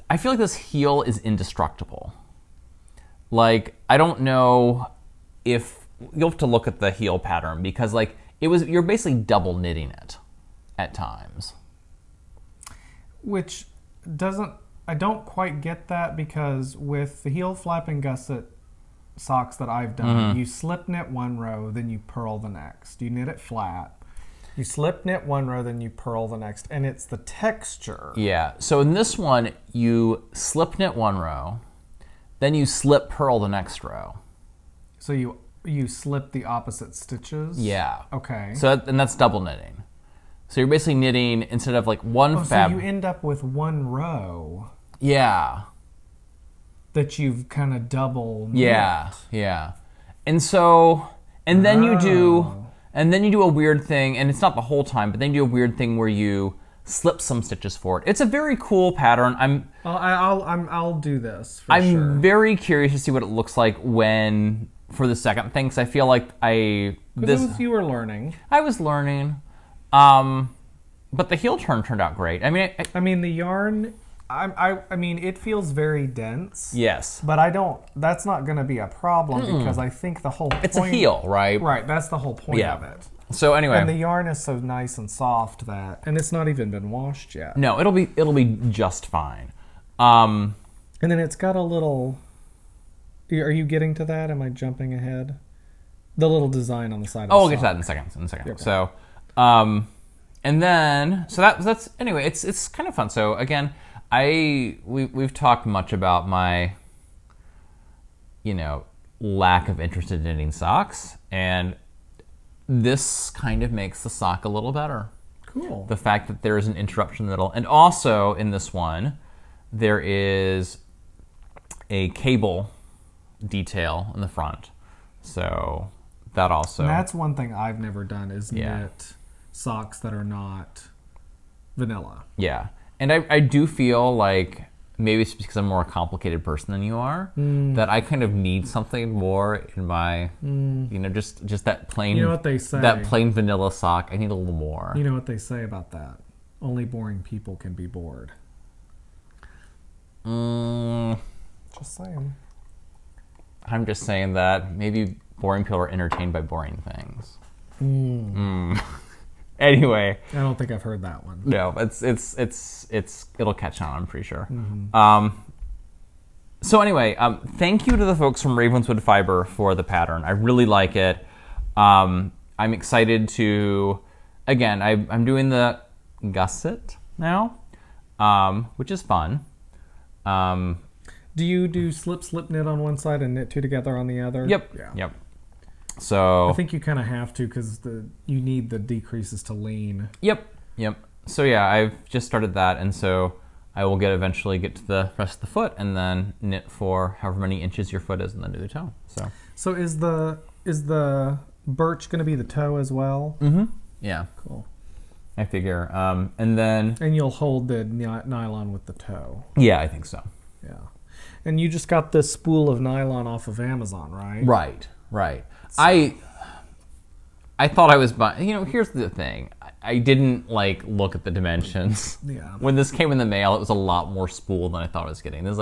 Speaker 2: I feel like this heel is indestructible. Like, I don't know if you'll have to look at the heel pattern because like you're basically double knitting it at times.
Speaker 1: Which I don't quite get that because with the heel flap and gusset socks that I've done, you slip knit one row, then you purl the next. You knit it flat. You slip knit one row, then you purl the next, and it's the texture.
Speaker 2: Yeah. So in this one, you slip knit one row, then you slip purl the next row.
Speaker 1: So you slip the opposite stitches?
Speaker 2: Yeah.
Speaker 1: Okay.
Speaker 2: So and that's double knitting. So you're basically knitting instead of like one
Speaker 1: So you end up with one row.
Speaker 2: Yeah.
Speaker 1: That you've kind of double knit.
Speaker 2: Yeah. And so then you do a weird thing, and it's not the whole time, but then you do a weird thing where you slip some stitches forward. It's a very cool pattern.
Speaker 1: I'll do this for sure.
Speaker 2: I'm very curious to see what it looks like for the second thing, because I feel like
Speaker 1: you were learning.
Speaker 2: I was learning. But the heel turn turned out great. I mean,
Speaker 1: the yarn, I mean, it feels very dense.
Speaker 2: Yes.
Speaker 1: But that's not going to be a problem because I think the whole point...
Speaker 2: It's a heel, right?
Speaker 1: Right, that's the whole point of it.
Speaker 2: So anyway.
Speaker 1: And the yarn is so nice and soft and it's not even been washed yet.
Speaker 2: No, it'll be just fine.
Speaker 1: And then it's got a little... Are you getting to that? Am I jumping ahead? The little design on the side of the
Speaker 2: we'll get to that in a second. Okay. So, and then, so that's anyway, it's kind of fun. So again, we've talked much about my, lack of interest in knitting socks, and this kind of makes the sock a little better.
Speaker 1: Cool.
Speaker 2: The fact that there is an interruption in the middle, and also in this one, there is a cable detail in the front. So that also...
Speaker 1: And that's one thing I've never done is knit socks that are not vanilla.
Speaker 2: Yeah. And I do feel like maybe it's because I'm a more complicated person than you are, that I kind of need something more in my, just that plain...
Speaker 1: You know what they say?
Speaker 2: That plain vanilla sock. I need a little more.
Speaker 1: You know what they say about that? Only boring people can be bored. Just saying.
Speaker 2: I'm just saying that maybe boring people are entertained by boring things. Anyway,
Speaker 1: I don't think I've heard that one.
Speaker 2: No, it'll catch on, I'm pretty sure. So anyway, thank you to the folks from Ravenswood Fiber for the pattern. I really like it. I'm excited to, again, I'm doing the gusset now, which is fun.
Speaker 1: Do you do slip knit on one side and knit two together on the other?
Speaker 2: Yep.
Speaker 1: Yeah.
Speaker 2: Yep. So
Speaker 1: I think you kind of have to because you need the decreases to lean.
Speaker 2: Yep. So yeah, I've just started that, and so I will eventually get to the rest of the foot, and then knit for however many inches your foot is, and then do the toe. So
Speaker 1: is the birch going to be the toe as well?
Speaker 2: Mm-hmm. Yeah.
Speaker 1: Cool.
Speaker 2: I figure, and you'll
Speaker 1: hold the nylon with the toe.
Speaker 2: Yeah, I think so.
Speaker 1: Yeah. And you just got this spool of nylon off of Amazon, right?
Speaker 2: Right. I thought I was buying. Here's the thing. I didn't look at the dimensions.
Speaker 1: Yeah.
Speaker 2: When this came in the mail, it was a lot more spool than I thought I was getting. This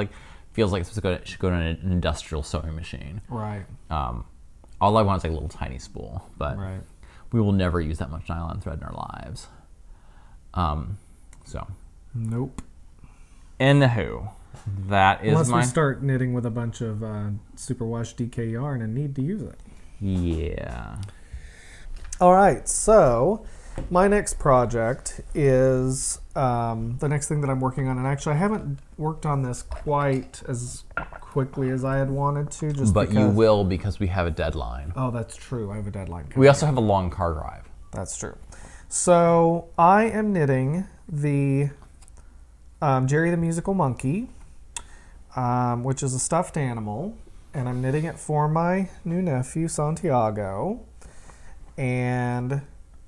Speaker 2: feels like it should go to an industrial sewing machine.
Speaker 1: Right.
Speaker 2: All I want is a little tiny spool, but
Speaker 1: Right.
Speaker 2: we will never use that much nylon thread in our lives. So.
Speaker 1: Nope.
Speaker 2: Anywho, that is
Speaker 1: Unless we start knitting with a bunch of superwash DK yarn and need to use it.
Speaker 2: Yeah.
Speaker 1: All right, so my next project is the next thing that I'm working on, and actually I haven't worked on this quite as quickly as I had wanted to.
Speaker 2: But you will, because we have a deadline.
Speaker 1: Oh, that's true. I have a deadline coming.
Speaker 2: We also have a long car drive.
Speaker 1: That's true. So I am knitting the Jerry the Musical Monkey, which is a stuffed animal, and I'm knitting it for my new nephew, Santiago. And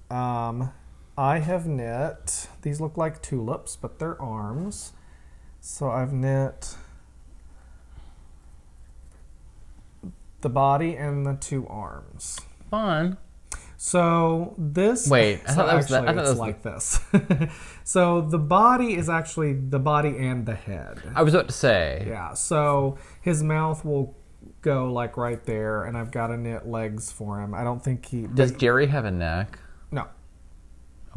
Speaker 1: I have knit, these look like tulips, but they're arms. So I've knit the body and the two arms.
Speaker 2: Fun.
Speaker 1: So this...
Speaker 2: Wait, I thought that was
Speaker 1: actually, it's like this. So the body is actually the body and the head.
Speaker 2: I was about to say.
Speaker 1: Yeah, so his mouth will go like right there, and I've got to knit legs for him. I don't think he...
Speaker 2: Does Jerry have a neck?
Speaker 1: No.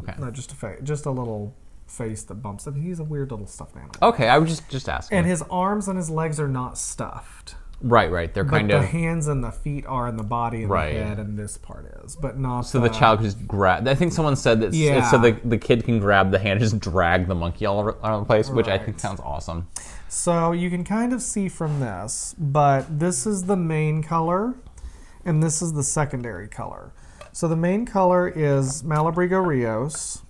Speaker 2: Okay.
Speaker 1: No, just a face, just a little face that bumps up. He's a weird little stuffed animal.
Speaker 2: Okay, I was just asking.
Speaker 1: And his arms and his legs are not stuffed.
Speaker 2: Right. They're kind
Speaker 1: but
Speaker 2: of...
Speaker 1: the hands and the feet are, and the body and
Speaker 2: Right.
Speaker 1: the head, and this part is, but not...
Speaker 2: So the child can just grab... I think someone said that
Speaker 1: Yeah.
Speaker 2: so the kid can grab the hand and just drag the monkey all around the place, which I think
Speaker 1: Right.
Speaker 2: sounds awesome.
Speaker 1: So you can kind of see from this, but this is the main color, and this is the secondary color. So the main color is Malabrigo Rios,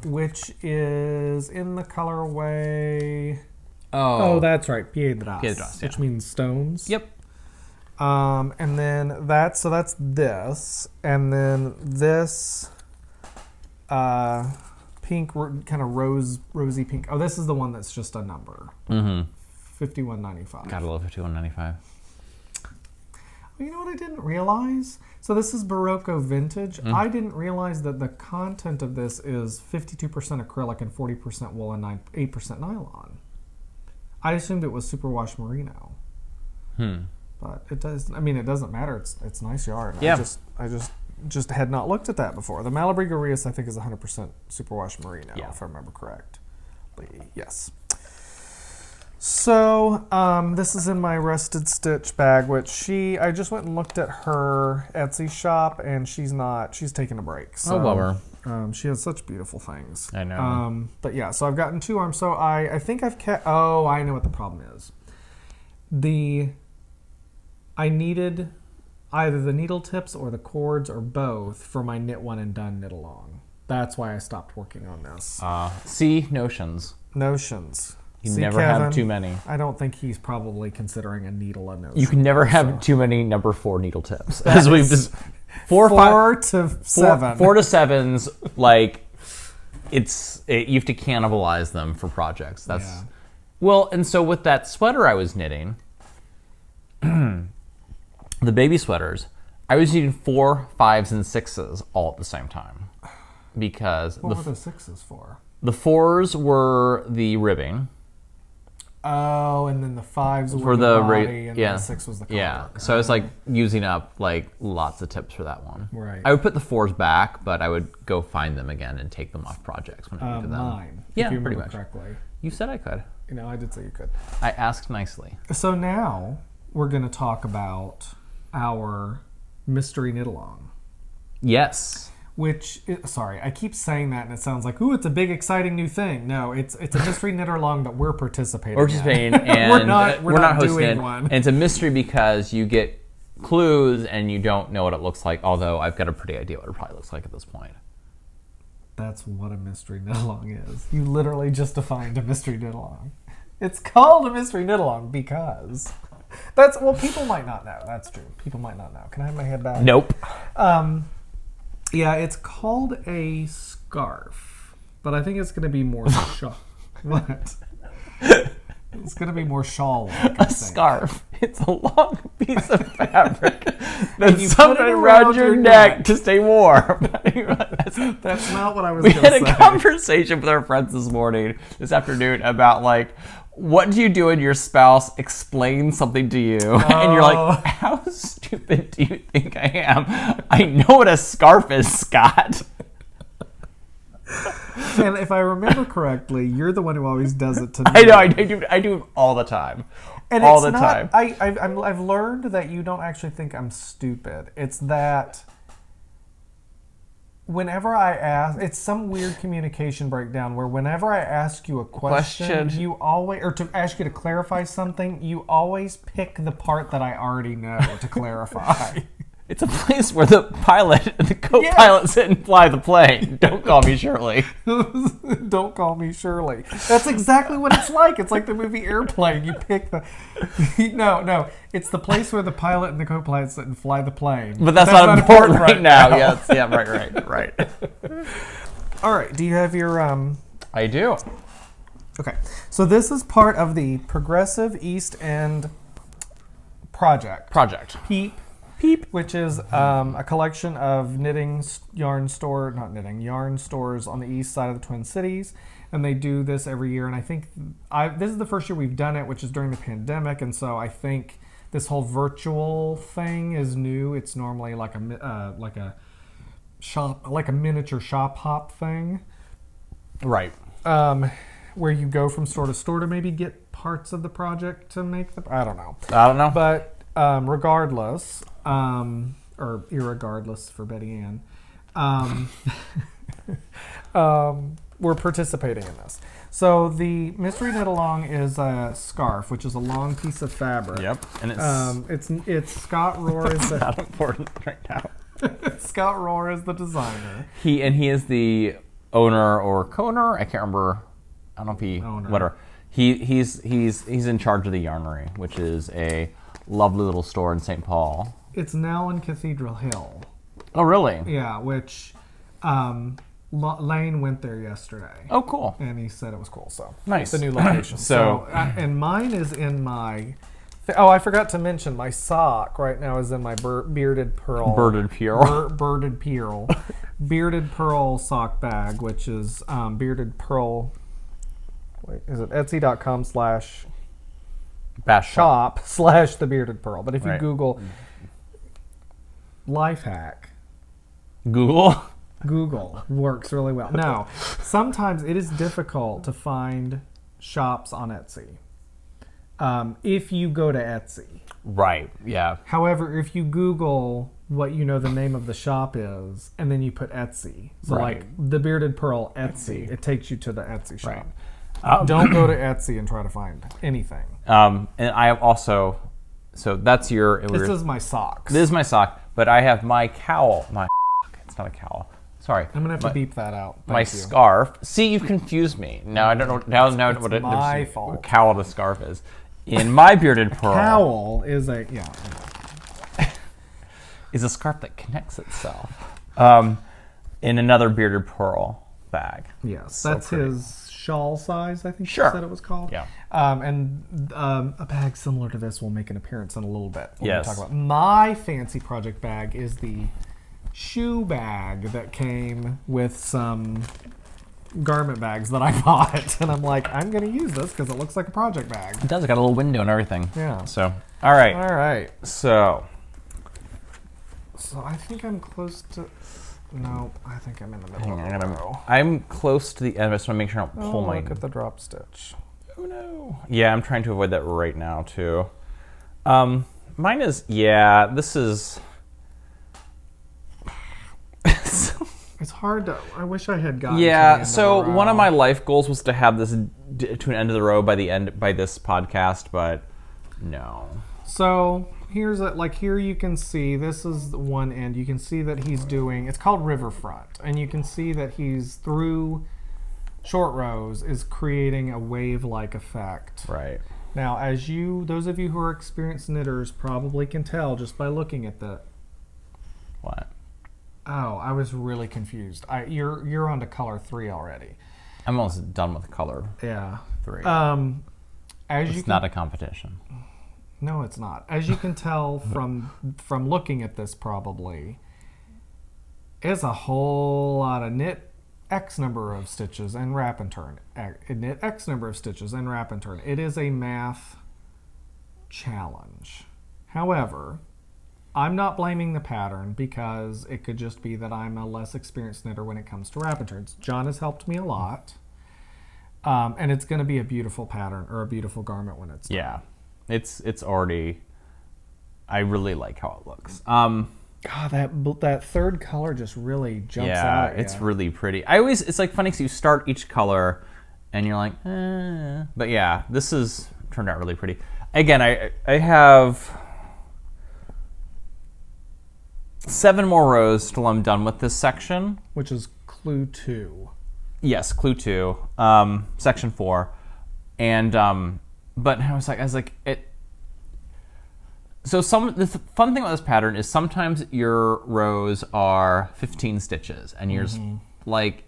Speaker 1: which is in the colorway... Oh, that's right, Piedras,
Speaker 2: Piedras,
Speaker 1: which
Speaker 2: yeah.
Speaker 1: means stones.
Speaker 2: Yep.
Speaker 1: And then that's this, and then this pink, kind of rosy pink. Oh, this is the one that's just a number.
Speaker 2: Mm-hmm.
Speaker 1: 51.95.
Speaker 2: Gotta love 51.95.
Speaker 1: Well, you know what I didn't realize? So this is Barocco Vintage. I didn't realize that the content of this is 52% acrylic and 40% wool and 8% nylon. I assumed it was superwash merino. But it does. I mean, it doesn't matter. It's nice yarn.
Speaker 2: Yeah.
Speaker 1: I just had not looked at that before. The Malabrigo Rios, I think, is 100% superwash merino,
Speaker 2: Yeah.
Speaker 1: if I remember correctly. Yes. So this is in my Rusted Stitch bag, which I just went and looked at her Etsy shop, and she's taking a break. So,
Speaker 2: bummer.
Speaker 1: She has such beautiful things.
Speaker 2: I know.
Speaker 1: But yeah, so I've gotten 2 arms. So I think I've kept... Oh, I know what the problem is. I needed either the needle tips or the cords or both for my Knit One and Done knit along. That's why I stopped working on this.
Speaker 2: See notions.
Speaker 1: Notions.
Speaker 2: You
Speaker 1: See,
Speaker 2: never
Speaker 1: Kevin,
Speaker 2: have too many.
Speaker 1: I don't think he's probably considering a needle a notion.
Speaker 2: You can never have too many number 4 needle tips. As we've just 4
Speaker 1: to 7.
Speaker 2: 4 to 7s, you have to cannibalize them for projects. That's
Speaker 1: Yeah.
Speaker 2: Well, and so with that sweater I was knitting, the baby sweaters, I was knitting 4, 5s, and 6s all at the same time, because
Speaker 1: What were the 6s for?
Speaker 2: the 4s were the ribbing.
Speaker 1: Oh, and then the 5s were
Speaker 2: For
Speaker 1: the
Speaker 2: the
Speaker 1: body, and
Speaker 2: yeah.
Speaker 1: the 6 was the collar.
Speaker 2: Yeah, so I was using up lots of tips for that one.
Speaker 1: Right.
Speaker 2: I would put the 4s back, but I would go find them again and take them off projects when I needed them.
Speaker 1: Mine.
Speaker 2: Yeah,
Speaker 1: if you
Speaker 2: pretty
Speaker 1: remember
Speaker 2: much.
Speaker 1: correctly.
Speaker 2: You said I could.
Speaker 1: I did say you could.
Speaker 2: I asked nicely.
Speaker 1: So now we're going to talk about our mystery knit along.
Speaker 2: Yes.
Speaker 1: Sorry, I keep saying that and it sounds like, ooh, it's a big exciting new thing. No, it's a mystery knit along that we're participating in.
Speaker 2: And
Speaker 1: we're not
Speaker 2: hosting
Speaker 1: doing
Speaker 2: it.
Speaker 1: one.
Speaker 2: And it's a mystery because you get clues and you don't know what it looks like, although I've got a pretty idea what it probably looks like at this point.
Speaker 1: That's what a mystery knit along is. You literally just defined a mystery knit along. It's called a mystery knit along because people might not know. That's true. People might not know. Can I have my head back?
Speaker 2: Nope.
Speaker 1: Yeah, it's called a scarf, but I think it's going to be more What? It's going to be more shawl-like.
Speaker 2: A scarf. It's a long piece of fabric
Speaker 1: you
Speaker 2: that's
Speaker 1: put
Speaker 2: something
Speaker 1: it
Speaker 2: around
Speaker 1: around
Speaker 2: your
Speaker 1: your
Speaker 2: neck
Speaker 1: neck.
Speaker 2: to stay warm.
Speaker 1: That's not what I was
Speaker 2: We
Speaker 1: going to
Speaker 2: had
Speaker 1: say.
Speaker 2: a conversation with our friends this afternoon, about like, what do you do when your spouse explains something to you and you're like, how stupid do you think I am? I know what a scarf is, Scott.
Speaker 1: And if I remember correctly, you're the one who always does it to me.
Speaker 2: I know, I do it all the time.
Speaker 1: And
Speaker 2: all
Speaker 1: it's
Speaker 2: the
Speaker 1: not,
Speaker 2: time.
Speaker 1: I've learned that you don't actually think I'm stupid. It's that whenever I ask, it's some weird communication breakdown where whenever I ask you a question, you always, or to ask you to clarify something, you always pick the part that I already know to clarify.
Speaker 2: It's a place where the pilot and the co-pilot sit and fly the plane. Don't call me Shirley.
Speaker 1: Don't call me Shirley. That's exactly what it's like. It's like the movie Airplane. You pick the... No. It's the place where the pilot and the co-pilot sit and fly the plane.
Speaker 2: But that's not important right now. Yes. Yeah, right.
Speaker 1: All right. Do you have your...
Speaker 2: I do.
Speaker 1: Okay. So this is part of the Progressive East End project. Peep, which is a collection of yarn stores on the east side of the Twin Cities, and they do this every year. And I think this is the first year we've done it, which is during the pandemic, and so I think this whole virtual thing is new. It's normally like a miniature shop hop thing,
Speaker 2: right?
Speaker 1: Where you go from store to store to maybe get parts of the project to make the. I don't know, but. Regardless, or irregardless for Betty Ann, we're participating in this. So the Mystery Knit Along is a scarf, which is a long piece of fabric.
Speaker 2: Yep, and
Speaker 1: it's Scott Rohr is
Speaker 2: not important right now.
Speaker 1: Scott Rohr is the designer.
Speaker 2: He is the owner or co-owner. I can't remember. I don't know if he whatever. He's in charge of the Yarnery, which is a lovely little store in St. Paul.
Speaker 1: It's now in Cathedral Hill.
Speaker 2: Oh, really?
Speaker 1: Yeah, which Lane went there yesterday.
Speaker 2: Oh, cool.
Speaker 1: And he said it was cool, so.
Speaker 2: Nice.
Speaker 1: It's a new location. And mine is in my... I forgot to mention, my sock right now is in my Bearded Pearl. Bearded Pearl sock bag, which is Bearded Pearl... Wait, is it Etsy.com/ shop / the Bearded Pearl. But if you Google life hack,
Speaker 2: Google
Speaker 1: works really well. Now, sometimes it is difficult to find shops on Etsy if you go to Etsy.
Speaker 2: Right, yeah.
Speaker 1: However, if you Google what you know the name of the shop is, and then you put Etsy, so like the Bearded Pearl Etsy, it takes you to the Etsy shop.
Speaker 2: Right.
Speaker 1: Don't go to Etsy and try to find anything.
Speaker 2: And I have also, so that's your...
Speaker 1: This is my socks.
Speaker 2: This is my sock, but I have my cowl. It's not a cowl. Sorry.
Speaker 1: I'm going to have to beep that out.
Speaker 2: My scarf. See, you've confused me. Now I don't know. Now what
Speaker 1: my fault.
Speaker 2: A cowl to scarf is. In my Bearded Pearl...
Speaker 1: Cowl is a... Yeah.
Speaker 2: Is a scarf that connects itself. In another Bearded Pearl bag.
Speaker 1: Yes. So that's pretty. His... shawl size, I think you said it was called.
Speaker 2: Yeah.
Speaker 1: And a bag similar to this will make an appearance in a little bit. When we talk about my fancy project bag is the shoe bag that came with some garment bags that I bought. And I'm like, I'm going to use this because it looks like a project bag.
Speaker 2: It does. It's got a little window and everything.
Speaker 1: Yeah.
Speaker 2: So, all right.
Speaker 1: All right.
Speaker 2: So
Speaker 1: I think I'm close to... No, I think I'm in the middle of the row.
Speaker 2: I'm close to the end. I just want to make sure I don't pull my...
Speaker 1: look at the drop stitch.
Speaker 2: Oh, no. Yeah, I'm trying to avoid that right now, too. Mine is... Yeah, this is...
Speaker 1: It's hard to... I wish I had gotten
Speaker 2: Yeah, so one of my life goals was to have this to an end of the row by this podcast, but no.
Speaker 1: So... here you can see, this is one end, you can see that he's doing, it's called Riverfront, and you can see that he's through short rows is creating a wave-like effect.
Speaker 2: Right.
Speaker 1: Now, as those of you who are experienced knitters probably can tell just by looking at that.
Speaker 2: What?
Speaker 1: Oh, I was really confused. You're on to color 3 already.
Speaker 2: I'm almost done with color 3.
Speaker 1: as
Speaker 2: It's
Speaker 1: you
Speaker 2: not a competition.
Speaker 1: No, it's not. As you can tell from looking at this, probably, it's a whole lot of knit X number of stitches and wrap and turn. Knit X number of stitches and wrap and turn. It is a math challenge. However, I'm not blaming the pattern because it could just be that I'm a less experienced knitter when it comes to wrap and turns. John has helped me a lot. And it's going to be a beautiful pattern or a beautiful garment when it's done.
Speaker 2: Yeah. It's already, I really like how it looks.
Speaker 1: God, that third color just really jumps out at you.
Speaker 2: It's really pretty. It's like funny because you start each color and you're like, eh. But yeah, this is turned out really pretty. Again, I have 7 more rows till I'm done with this section.
Speaker 1: Which is clue 2.
Speaker 2: Yes, clue 2, section 4. And, but I was like, so the fun thing about this pattern is sometimes your rows are 15 stitches, and you're like,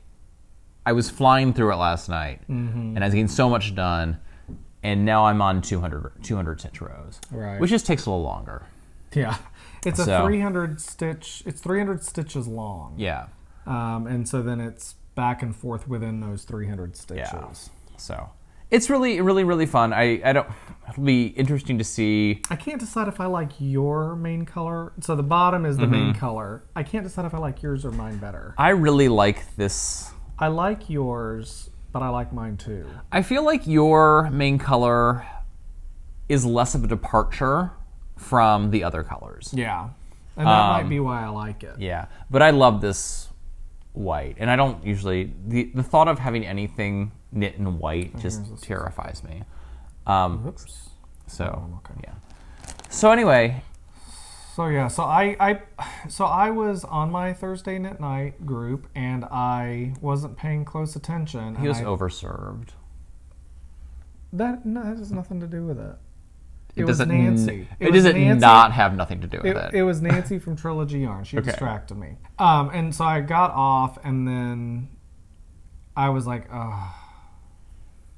Speaker 2: I was flying through it last night, and I was getting so much done, and now I'm on 200 stitch rows,
Speaker 1: right?
Speaker 2: Which just takes a little longer.
Speaker 1: Yeah, it's a 300 stitch. It's 300 stitches long.
Speaker 2: Yeah,
Speaker 1: and so then it's back and forth within those 300 stitches.
Speaker 2: Yeah. So. It's really, really, really fun. I don't. It'll be interesting to see.
Speaker 1: I can't decide if I like your main color. So the bottom is the main color. I can't decide if I like yours or mine better.
Speaker 2: I really like this.
Speaker 1: I like yours, but I like mine too.
Speaker 2: I feel like your main color is less of a departure from the other colors.
Speaker 1: Yeah, and that might be why I like it.
Speaker 2: Yeah, but I love this white, and I don't usually the thought of having anything knit in white just terrifies me.
Speaker 1: Oops.
Speaker 2: So
Speaker 1: okay.
Speaker 2: yeah. So anyway.
Speaker 1: So yeah. So I was on my Thursday knit night group, and I wasn't paying close attention.
Speaker 2: He was overserved.
Speaker 1: That has nothing to do with it.
Speaker 2: It
Speaker 1: was Nancy.
Speaker 2: It does not have nothing to do with it.
Speaker 1: It was Nancy from Trilogy Yarn. She distracted me. And so I got off, and then I was like, oh,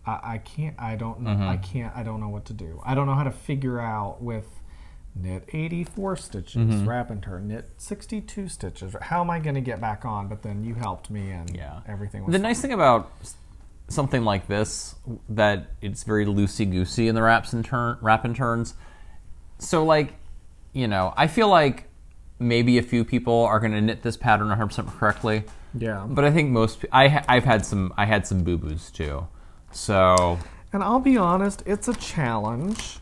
Speaker 1: I can't. I don't know. I can't. I don't know what to do. I don't know how to figure out with knit 84 stitches, wrap and turn, knit 62 stitches. How am I going to get back on? But then you helped me, and everything was
Speaker 2: The nice thing about something like this, that it's very loosey-goosey in the wrap and turns. So, like, you know, I feel like maybe a few people are going to knit this pattern 100% correctly.
Speaker 1: Yeah.
Speaker 2: But I think most I had some boo-boos too. So,
Speaker 1: and I'll be honest, it's a challenge.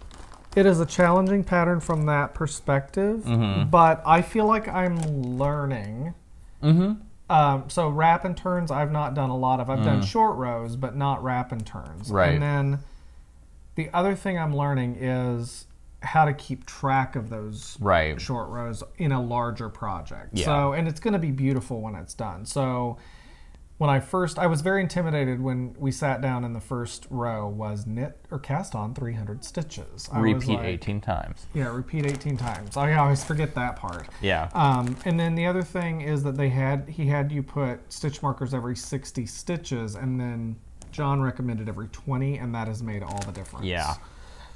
Speaker 1: It is a challenging pattern from that perspective, but I feel like I'm learning. So wrap and turns I've not done a lot of. I've done short rows, but not wrap and turns.
Speaker 2: Right.
Speaker 1: And then the other thing I'm learning is how to keep track of those short rows in a larger project.
Speaker 2: Yeah.
Speaker 1: So, and it's going to be beautiful when it's done. So when I was very intimidated when we sat down in the first row was knit or cast on 300 stitches.
Speaker 2: Repeat 18 times.
Speaker 1: Yeah, repeat 18 times. I always forget that part.
Speaker 2: Yeah.
Speaker 1: And then the other thing is that he had you put stitch markers every 60 stitches, and then John recommended every 20, and that has made all the difference.
Speaker 2: Yeah.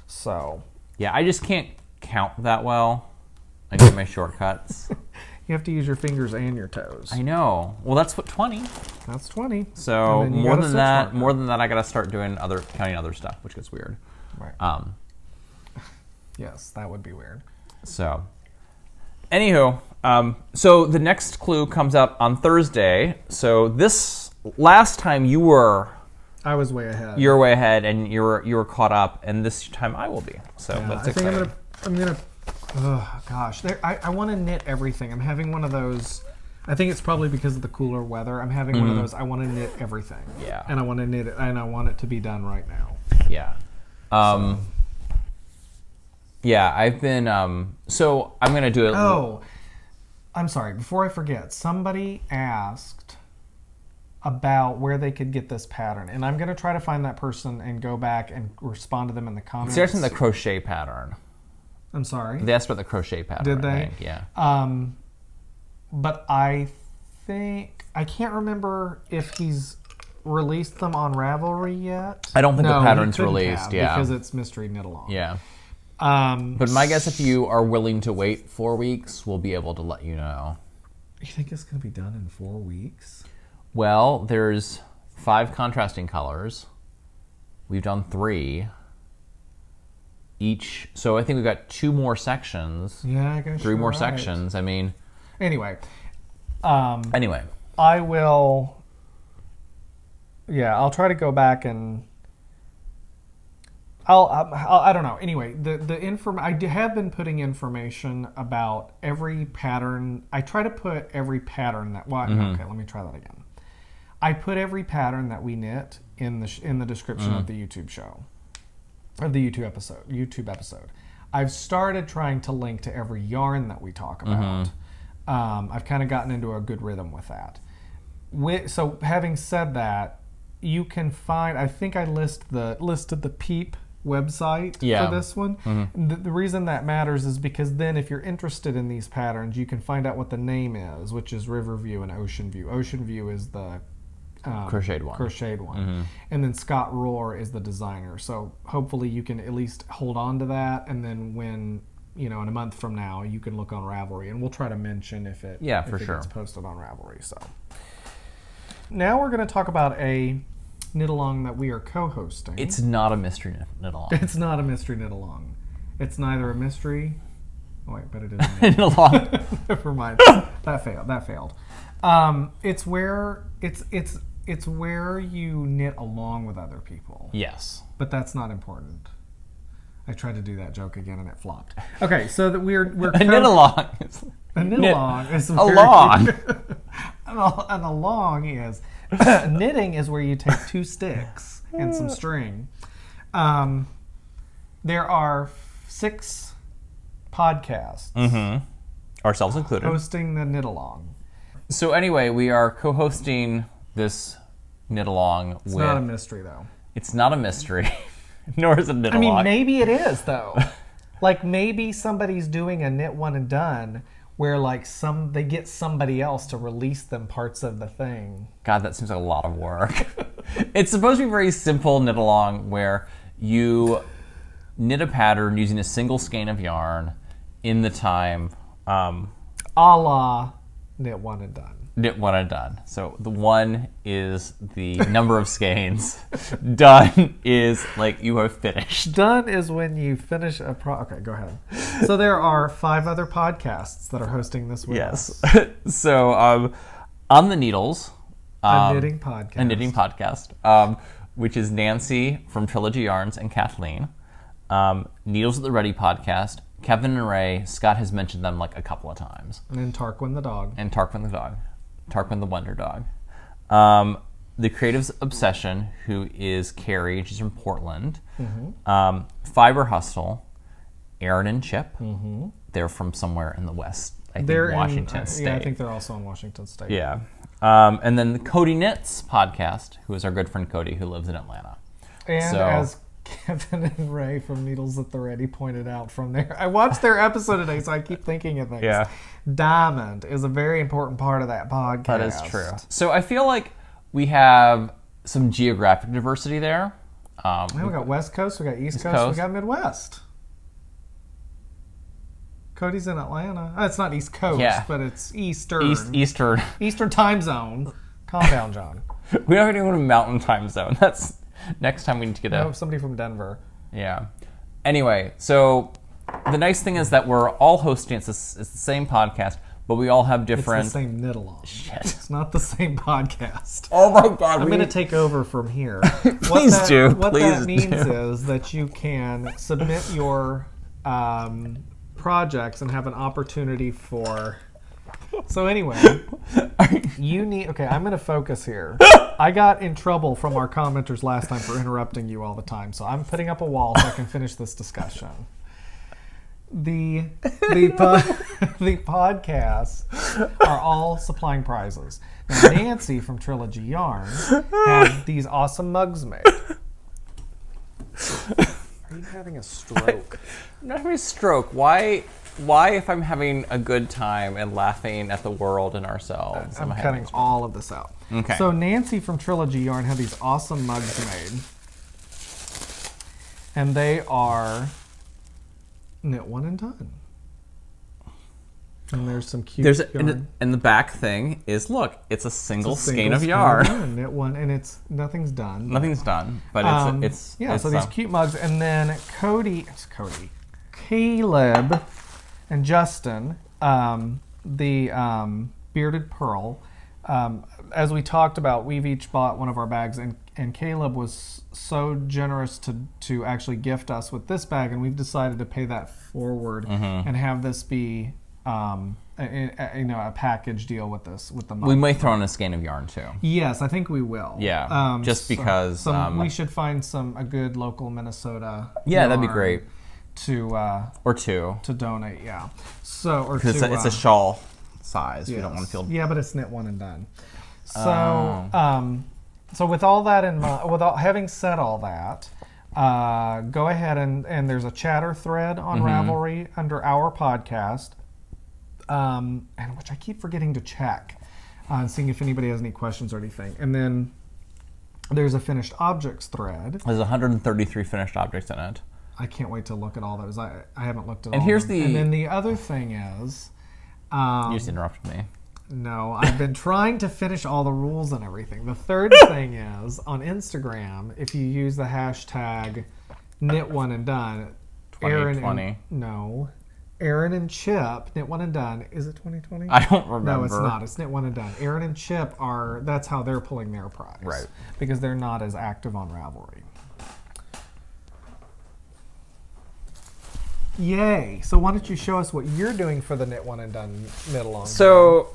Speaker 1: So.
Speaker 2: Yeah, I just can't count that well. I do my shortcuts.
Speaker 1: You have to use your fingers and your toes.
Speaker 2: I know. Well, that's what 20.
Speaker 1: That's 20.
Speaker 2: So more than that, I gotta start doing counting other stuff, which gets weird.
Speaker 1: Right. Yes, that would be weird.
Speaker 2: So, anywho, so the next clue comes out on Thursday. So this last time
Speaker 1: I was way ahead.
Speaker 2: You're way ahead, and you were caught up, and this time I will be. So that's exciting.
Speaker 1: I think I'm gonna. Oh gosh, I want to knit everything. I'm having one of those. I think it's probably because of the cooler weather. I'm having one of those. I want to knit everything.
Speaker 2: Yeah.
Speaker 1: And I want to knit it, and I want it to be done right now.
Speaker 2: Yeah. Yeah, I've been. So I'm gonna do it.
Speaker 1: Oh, I'm sorry. Before I forget, somebody asked about where they could get this pattern, and I'm gonna try to find that person and go back and respond to them in the comments.
Speaker 2: It's actually the crochet pattern.
Speaker 1: I'm sorry.
Speaker 2: They asked about the crochet pattern.
Speaker 1: Did they?
Speaker 2: I think, yeah.
Speaker 1: But I think I can't remember if he's released them on Ravelry yet.
Speaker 2: I don't think
Speaker 1: No,
Speaker 2: the pattern's
Speaker 1: we couldn't
Speaker 2: released.
Speaker 1: have,
Speaker 2: Yeah,
Speaker 1: because it's mystery knit along.
Speaker 2: yeah. But my guess, if you are willing to wait 4 weeks, we'll be able to let you know.
Speaker 1: You think it's going to be done in 4 weeks?
Speaker 2: Well, there's 5 contrasting colors. We've done 3 each, so I think we've got 2 more sections.
Speaker 1: Yeah, I guess
Speaker 2: 3
Speaker 1: you're
Speaker 2: more
Speaker 1: right.
Speaker 2: sections. I mean,
Speaker 1: Anyway,
Speaker 2: anyway,
Speaker 1: I will. Yeah, I'll try to go back and. I don't know. Anyway, I have been putting information about every pattern. I try to put every pattern that. Well, okay, let me try that again. I put every pattern that we knit in the description of the YouTube show, or the YouTube episode. I've started trying to link to every yarn that we talk about. I've kind of gotten into a good rhythm with that. So having said that, you can find. I think I listed the Peep website for this one. The reason that matters is because then if you're interested in these patterns, you can find out what the name is, which is Riverview and Ocean View. Ocean View is the
Speaker 2: crocheted one.
Speaker 1: And then Scott Rohr is the designer. So hopefully you can at least hold on to that, and then when in a month from now, you can look on Ravelry, and we'll try to mention if it gets posted on Ravelry. So now we're going to talk about a knit along that we are co-hosting.
Speaker 2: It's not a mystery knit along.
Speaker 1: It's not a mystery knit along. It's neither a mystery. Oh wait, but it is a
Speaker 2: knit along.
Speaker 1: Never mind. That failed. It's where you knit along with other people.
Speaker 2: Yes,
Speaker 1: but that's not important. I tried to do that joke again and it flopped. Okay, so that we're
Speaker 2: a knit along.
Speaker 1: A knit along is
Speaker 2: along.
Speaker 1: An along is knitting is where you take 2 sticks and some string. There are 6 podcasts,
Speaker 2: ourselves included,
Speaker 1: hosting the knit along.
Speaker 2: So anyway, we are co-hosting this knit along.
Speaker 1: It's not a mystery though.
Speaker 2: It's not a mystery, nor is it a knit along.
Speaker 1: I mean, maybe it is though. Like maybe somebody's doing a knit one and done, where like they get somebody else to release them parts of the thing.
Speaker 2: God, that seems like a lot of work. It's supposed to be very simple knit along, where you knit a pattern using a single skein of yarn in the time.
Speaker 1: A la knit one and done.
Speaker 2: Knit one and done. So the 1 is the number of skeins. Done is like you have finished.
Speaker 1: Done is when you finish a Okay, go ahead. So there are 5 other podcasts that are hosting this with us.
Speaker 2: Yes. So On the Needles.
Speaker 1: A knitting podcast.
Speaker 2: A knitting podcast. Which is Nancy from Trilogy Yarns and Kathleen. Needles at the Ready podcast. Kevin and Ray. Scott has mentioned them like a couple of times.
Speaker 1: And then Tarquin the dog.
Speaker 2: And Tarquin the dog. Tarquin the Wonder Dog. The Creative's Obsession, who is Carrie. She's from Portland. Fiber Hustle. Aaron and Chip. They're from somewhere in the West. I think Washington State.
Speaker 1: Yeah, I think they're also in Washington State.
Speaker 2: Yeah. And then the Cody Knits podcast, who is our good friend Cody, who lives in Atlanta.
Speaker 1: And as Kevin and Ray from Needles at the Ready pointed out from there, I watched their episode today, so I keep thinking of things.
Speaker 2: Yeah.
Speaker 1: Diamond is a very important part of that podcast.
Speaker 2: That is true. So I feel like we have some geographic diversity there.
Speaker 1: We got West Coast, we got East Coast, we got Midwest. Cody's in Atlanta. It's not East Coast, but it's Eastern. Eastern time zone. Calm down, John.
Speaker 2: We don't even go to Mountain time zone. That's next time we need to get
Speaker 1: somebody from Denver.
Speaker 2: Yeah. Anyway, so the nice thing is that we're all hosting. It's the same podcast, but we all have different.
Speaker 1: It's the same knit along.
Speaker 2: Shit.
Speaker 1: It's not the same podcast.
Speaker 2: Oh my God!
Speaker 1: I'm going to take over from here.
Speaker 2: Please do.
Speaker 1: What that means is that you can submit your projects and have an opportunity for. So anyway, you need. Okay, I'm going to focus here. I got in trouble from our commenters last time for interrupting you all the time, so I'm putting up a wall so I can finish this discussion. The podcasts are all supplying prizes. Now, Nancy from Trilogy Yarns had these awesome mugs made. Are you having a stroke?
Speaker 2: I'm not having a stroke. Why Why, if I'm having a good time and laughing at the world and ourselves,
Speaker 1: I'm
Speaker 2: am I
Speaker 1: cutting
Speaker 2: having
Speaker 1: all of this out.
Speaker 2: Okay.
Speaker 1: So Nancy from Trilogy Yarn had these awesome mugs made. And they are knit one and done. And there's some cute yarn.
Speaker 2: And the back thing is, look, it's a single
Speaker 1: It's a
Speaker 2: skein of
Speaker 1: skein
Speaker 2: yarn.
Speaker 1: Knit one, and it's nothing's done.
Speaker 2: Nothing's done, but it's
Speaker 1: so these cute mugs, and then Caleb, and Justin, the bearded pearl. As we talked about, we've each bought one of our bags, and Caleb was so generous to actually gift us with this bag, and we've decided to pay that forward and have this be a package deal with the mug.
Speaker 2: We may throw in a skein of yarn too.
Speaker 1: Yes, I think we will.
Speaker 2: Yeah, just because
Speaker 1: we should find a good local Minnesota.
Speaker 2: Yeah, that'd be great.
Speaker 1: Or two to donate. Yeah. So
Speaker 2: because it's a shawl size. Yes. We don't want to feel.
Speaker 1: Yeah, but it's knit one and done. So so with all that in mind, having said all that. Go ahead and there's a chatter thread on Ravelry under our podcast, and which I keep forgetting to check, and seeing if anybody has any questions or anything. And then there's a finished objects thread.
Speaker 2: There's 133 finished objects in it.
Speaker 1: I can't wait to look at all those. I haven't looked at all.
Speaker 2: And here's
Speaker 1: And then the other thing is,
Speaker 2: you just interrupted me.
Speaker 1: No, I've been trying to finish all the rules and everything. The third thing is, on Instagram, if you use the hashtag knit one and done,
Speaker 2: 2020.
Speaker 1: Aaron and Chip, knit one and done. Is it 2020?
Speaker 2: I don't remember.
Speaker 1: No, it's not. It's knit one and done. Aaron and Chip that's how they're pulling their prize.
Speaker 2: Right.
Speaker 1: Because they're not as active on Ravelry. Yay. So why don't you show us what you're doing for the knit one and done knit along?
Speaker 2: So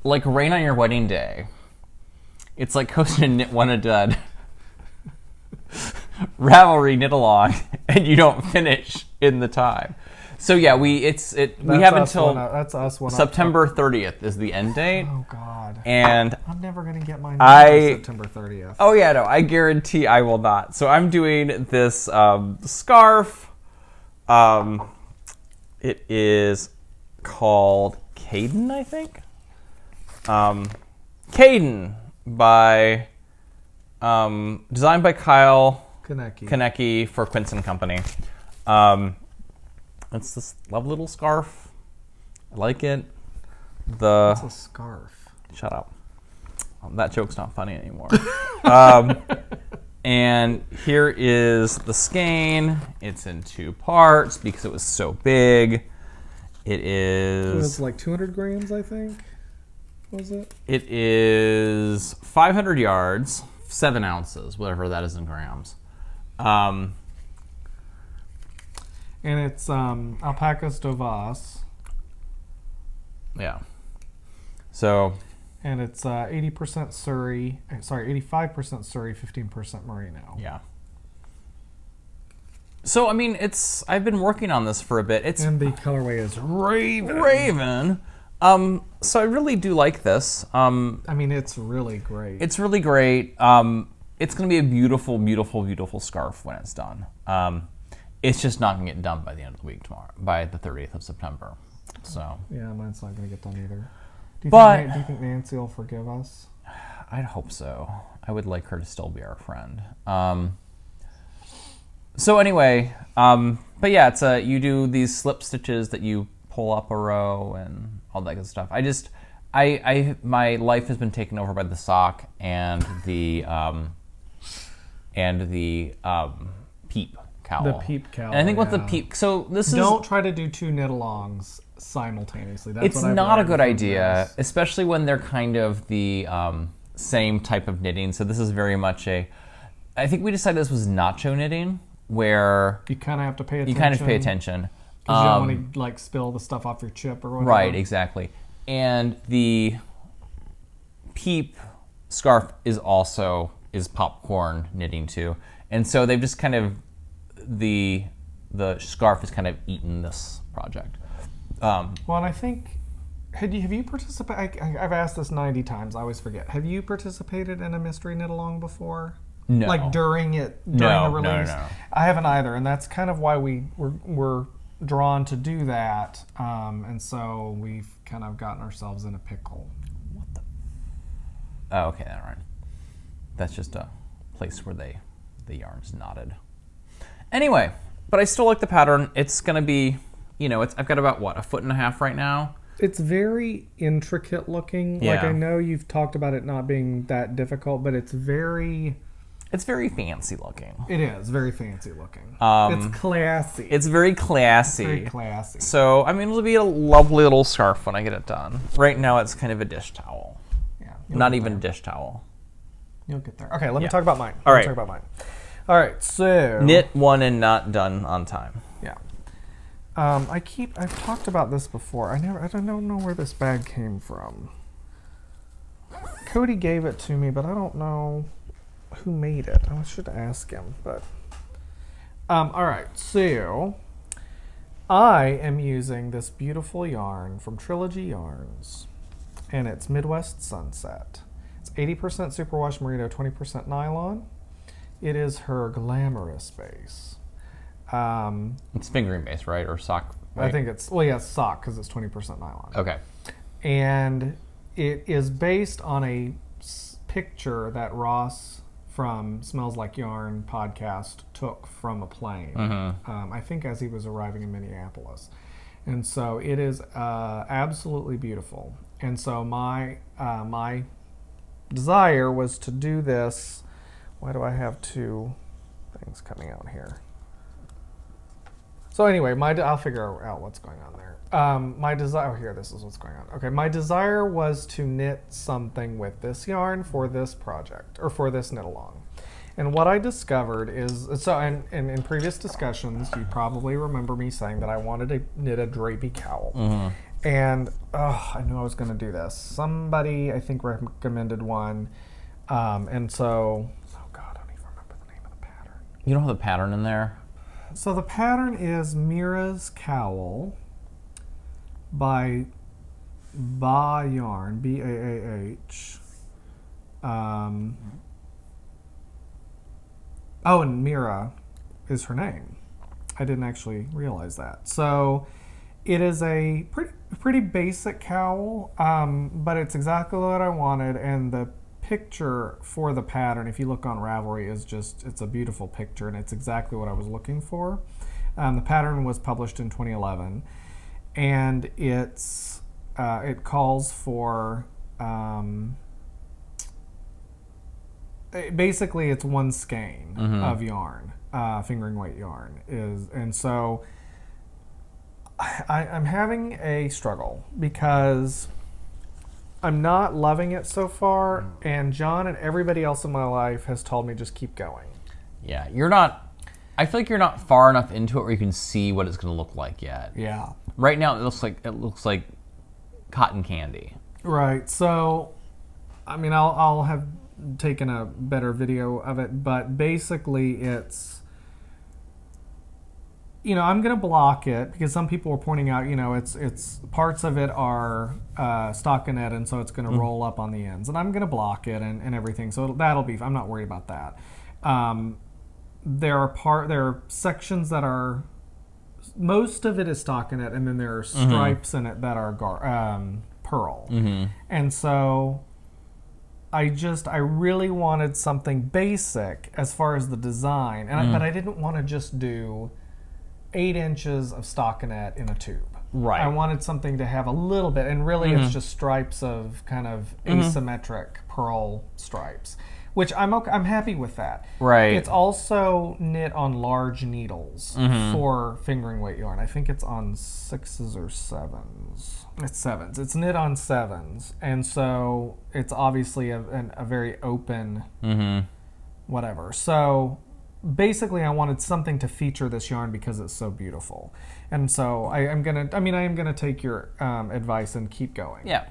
Speaker 2: like rain on your wedding day, it's like hosting a knit one and done Ravelry knit along, and you don't finish in the time. So yeah, we have until September 30th is the end date.
Speaker 1: Oh God!
Speaker 2: And
Speaker 1: I'm never gonna get mine until September 30th.
Speaker 2: Oh yeah, no, I guarantee I will not. So I'm doing this scarf. It is called Caden, I think. Caden by designed by Kyle Konecki for Quince & Company. It's this lovely little scarf. I like it.
Speaker 1: It's a scarf.
Speaker 2: Shut up. That joke's not funny anymore. And here is the skein. It's in 2 parts because it was so big. It was
Speaker 1: like 200 grams, I think. Was it?
Speaker 2: It is 500 yards, 7 ounces, whatever that is in grams.
Speaker 1: And it's Alpacas Dovas.
Speaker 2: Yeah. So.
Speaker 1: And it's 85% Surrey, 15% Merino.
Speaker 2: Yeah. So I mean, I've been working on this for a bit.
Speaker 1: And the colorway is Raven.
Speaker 2: Raven. So I really do like this.
Speaker 1: I mean, it's really great.
Speaker 2: It's really great. It's going to be a beautiful, beautiful, beautiful scarf when it's done. It's just not going to get done by the end of the week tomorrow, by the 30th of September. So.
Speaker 1: Yeah, mine's not going to get done either. Do you think Nancy will forgive us?
Speaker 2: I'd hope so. I would like her to still be our friend. So anyway, but yeah, it's you do these slip stitches that you pull up a row and all that good stuff. My life has been taken over by the sock and the peep cowl.
Speaker 1: The peep cowl.
Speaker 2: And I think with the peep, so this
Speaker 1: don't try to do 2 knit-alongs simultaneously.
Speaker 2: It's not a good idea, especially when they're kind of the same type of knitting. So this is very much I think we decided this was nacho knitting, where
Speaker 1: you kind of have to pay attention.
Speaker 2: You kind of pay attention.
Speaker 1: Because you don't want to like spill the stuff off your chip or whatever.
Speaker 2: Right, exactly. And the peep scarf is popcorn knitting too. And so they've just kind of the scarf has kind of eaten this project.
Speaker 1: Well, and I think, have you participated? I've asked this 90 times. I always forget. Have you participated in a mystery knit along before?
Speaker 2: No.
Speaker 1: Like during the release?
Speaker 2: No.
Speaker 1: I haven't either, and that's kind of why we're drawn to do that, and so we've kind of gotten ourselves in a pickle.
Speaker 2: What the? Oh, okay, all right. That's just a place where the yarn's knotted. Anyway, but I still like the pattern. It's gonna be, I've got about, what, 1.5 feet right now?
Speaker 1: It's very intricate looking.
Speaker 2: Yeah.
Speaker 1: Like, I know you've talked about it not being that difficult, but it's very
Speaker 2: fancy looking.
Speaker 1: It is very fancy looking. It's classy.
Speaker 2: It's very classy.
Speaker 1: Very classy.
Speaker 2: So, I mean, it'll be a lovely little scarf when I get it done. Right now, it's kind of a dish towel.
Speaker 1: Yeah.
Speaker 2: Not even a dish towel.
Speaker 1: You'll get there. Okay, let me talk about mine.
Speaker 2: All right.
Speaker 1: Talk about mine. All right, so
Speaker 2: Knit one and not done on time.
Speaker 1: Yeah. I've talked about this before. I don't know where this bag came from. Cody gave it to me, but I don't know who made it. I should ask him, but all right, so I am using this beautiful yarn from Trilogy Yarns, and it's Midwest Sunset. It's 80% superwash merino, 20% nylon. It is her glamorous base.
Speaker 2: It's fingering base, right? Or sock? Right?
Speaker 1: I think it's, sock, because it's 20% nylon.
Speaker 2: Okay.
Speaker 1: And it is based on a picture that Ross from Smells Like Yarn podcast took from a plane.
Speaker 2: Mm-hmm.
Speaker 1: I think as he was arriving in Minneapolis. And so it is absolutely beautiful. And so my desire was to do this. Why do I have two things coming out here? So anyway, I'll figure out what's going on there. My desire, here, this is what's going on. Okay, my desire was to knit something with this yarn for this project, or for this knit along. And what I discovered is, and in previous discussions, you probably remember me saying that I wanted to knit a drapey cowl. Mm-hmm. And I knew I was going to do this. Somebody, I think, recommended one. And so, oh God, I don't even remember the name of the pattern.
Speaker 2: You don't have the pattern in there?
Speaker 1: So the pattern is Mira's Cowl by Bah Yarn, B-A-A-H. And Mira is her name. I didn't actually realize that. So it is a pretty basic cowl, but it's exactly what I wanted, and the picture for the pattern, if you look on Ravelry, it's a beautiful picture, and it's exactly what I was looking for. The pattern was published in 2011, and it calls for basically it's one skein of yarn, fingering weight yarn and so I'm having a struggle because I'm not loving it so far, and John and everybody else in my life has told me just keep going.
Speaker 2: Yeah, I feel like you're not far enough into it where you can see what it's going to look like yet.
Speaker 1: Yeah.
Speaker 2: Right now it looks like cotton candy. Right.
Speaker 1: So, I mean, I'll have taken a better video of it, but basically it's, I'm going to block it because some people were pointing out, it's parts of it are stockinette, and so it's going to roll up on the ends, and I'm going to block it and everything. So that'll be, I'm not worried about that. There are sections that are, most of it is stockinette, and then there are stripes in it that are pearl. And so I really wanted something basic as far as the design, and but I didn't want to just do 8 inches of stockinette in a tube.
Speaker 2: Right.
Speaker 1: I wanted something to have a little bit, and really it's just stripes of kind of asymmetric pearl stripes, which I'm happy with that.
Speaker 2: Right.
Speaker 1: It's also knit on large needles for fingering weight yarn. I think it's on 6s or 7s. It's 7s. It's knit on 7s, and so it's obviously a very open whatever. So basically I wanted something to feature this yarn because it's so beautiful. And so I am gonna take your advice and keep going.
Speaker 2: Yeah.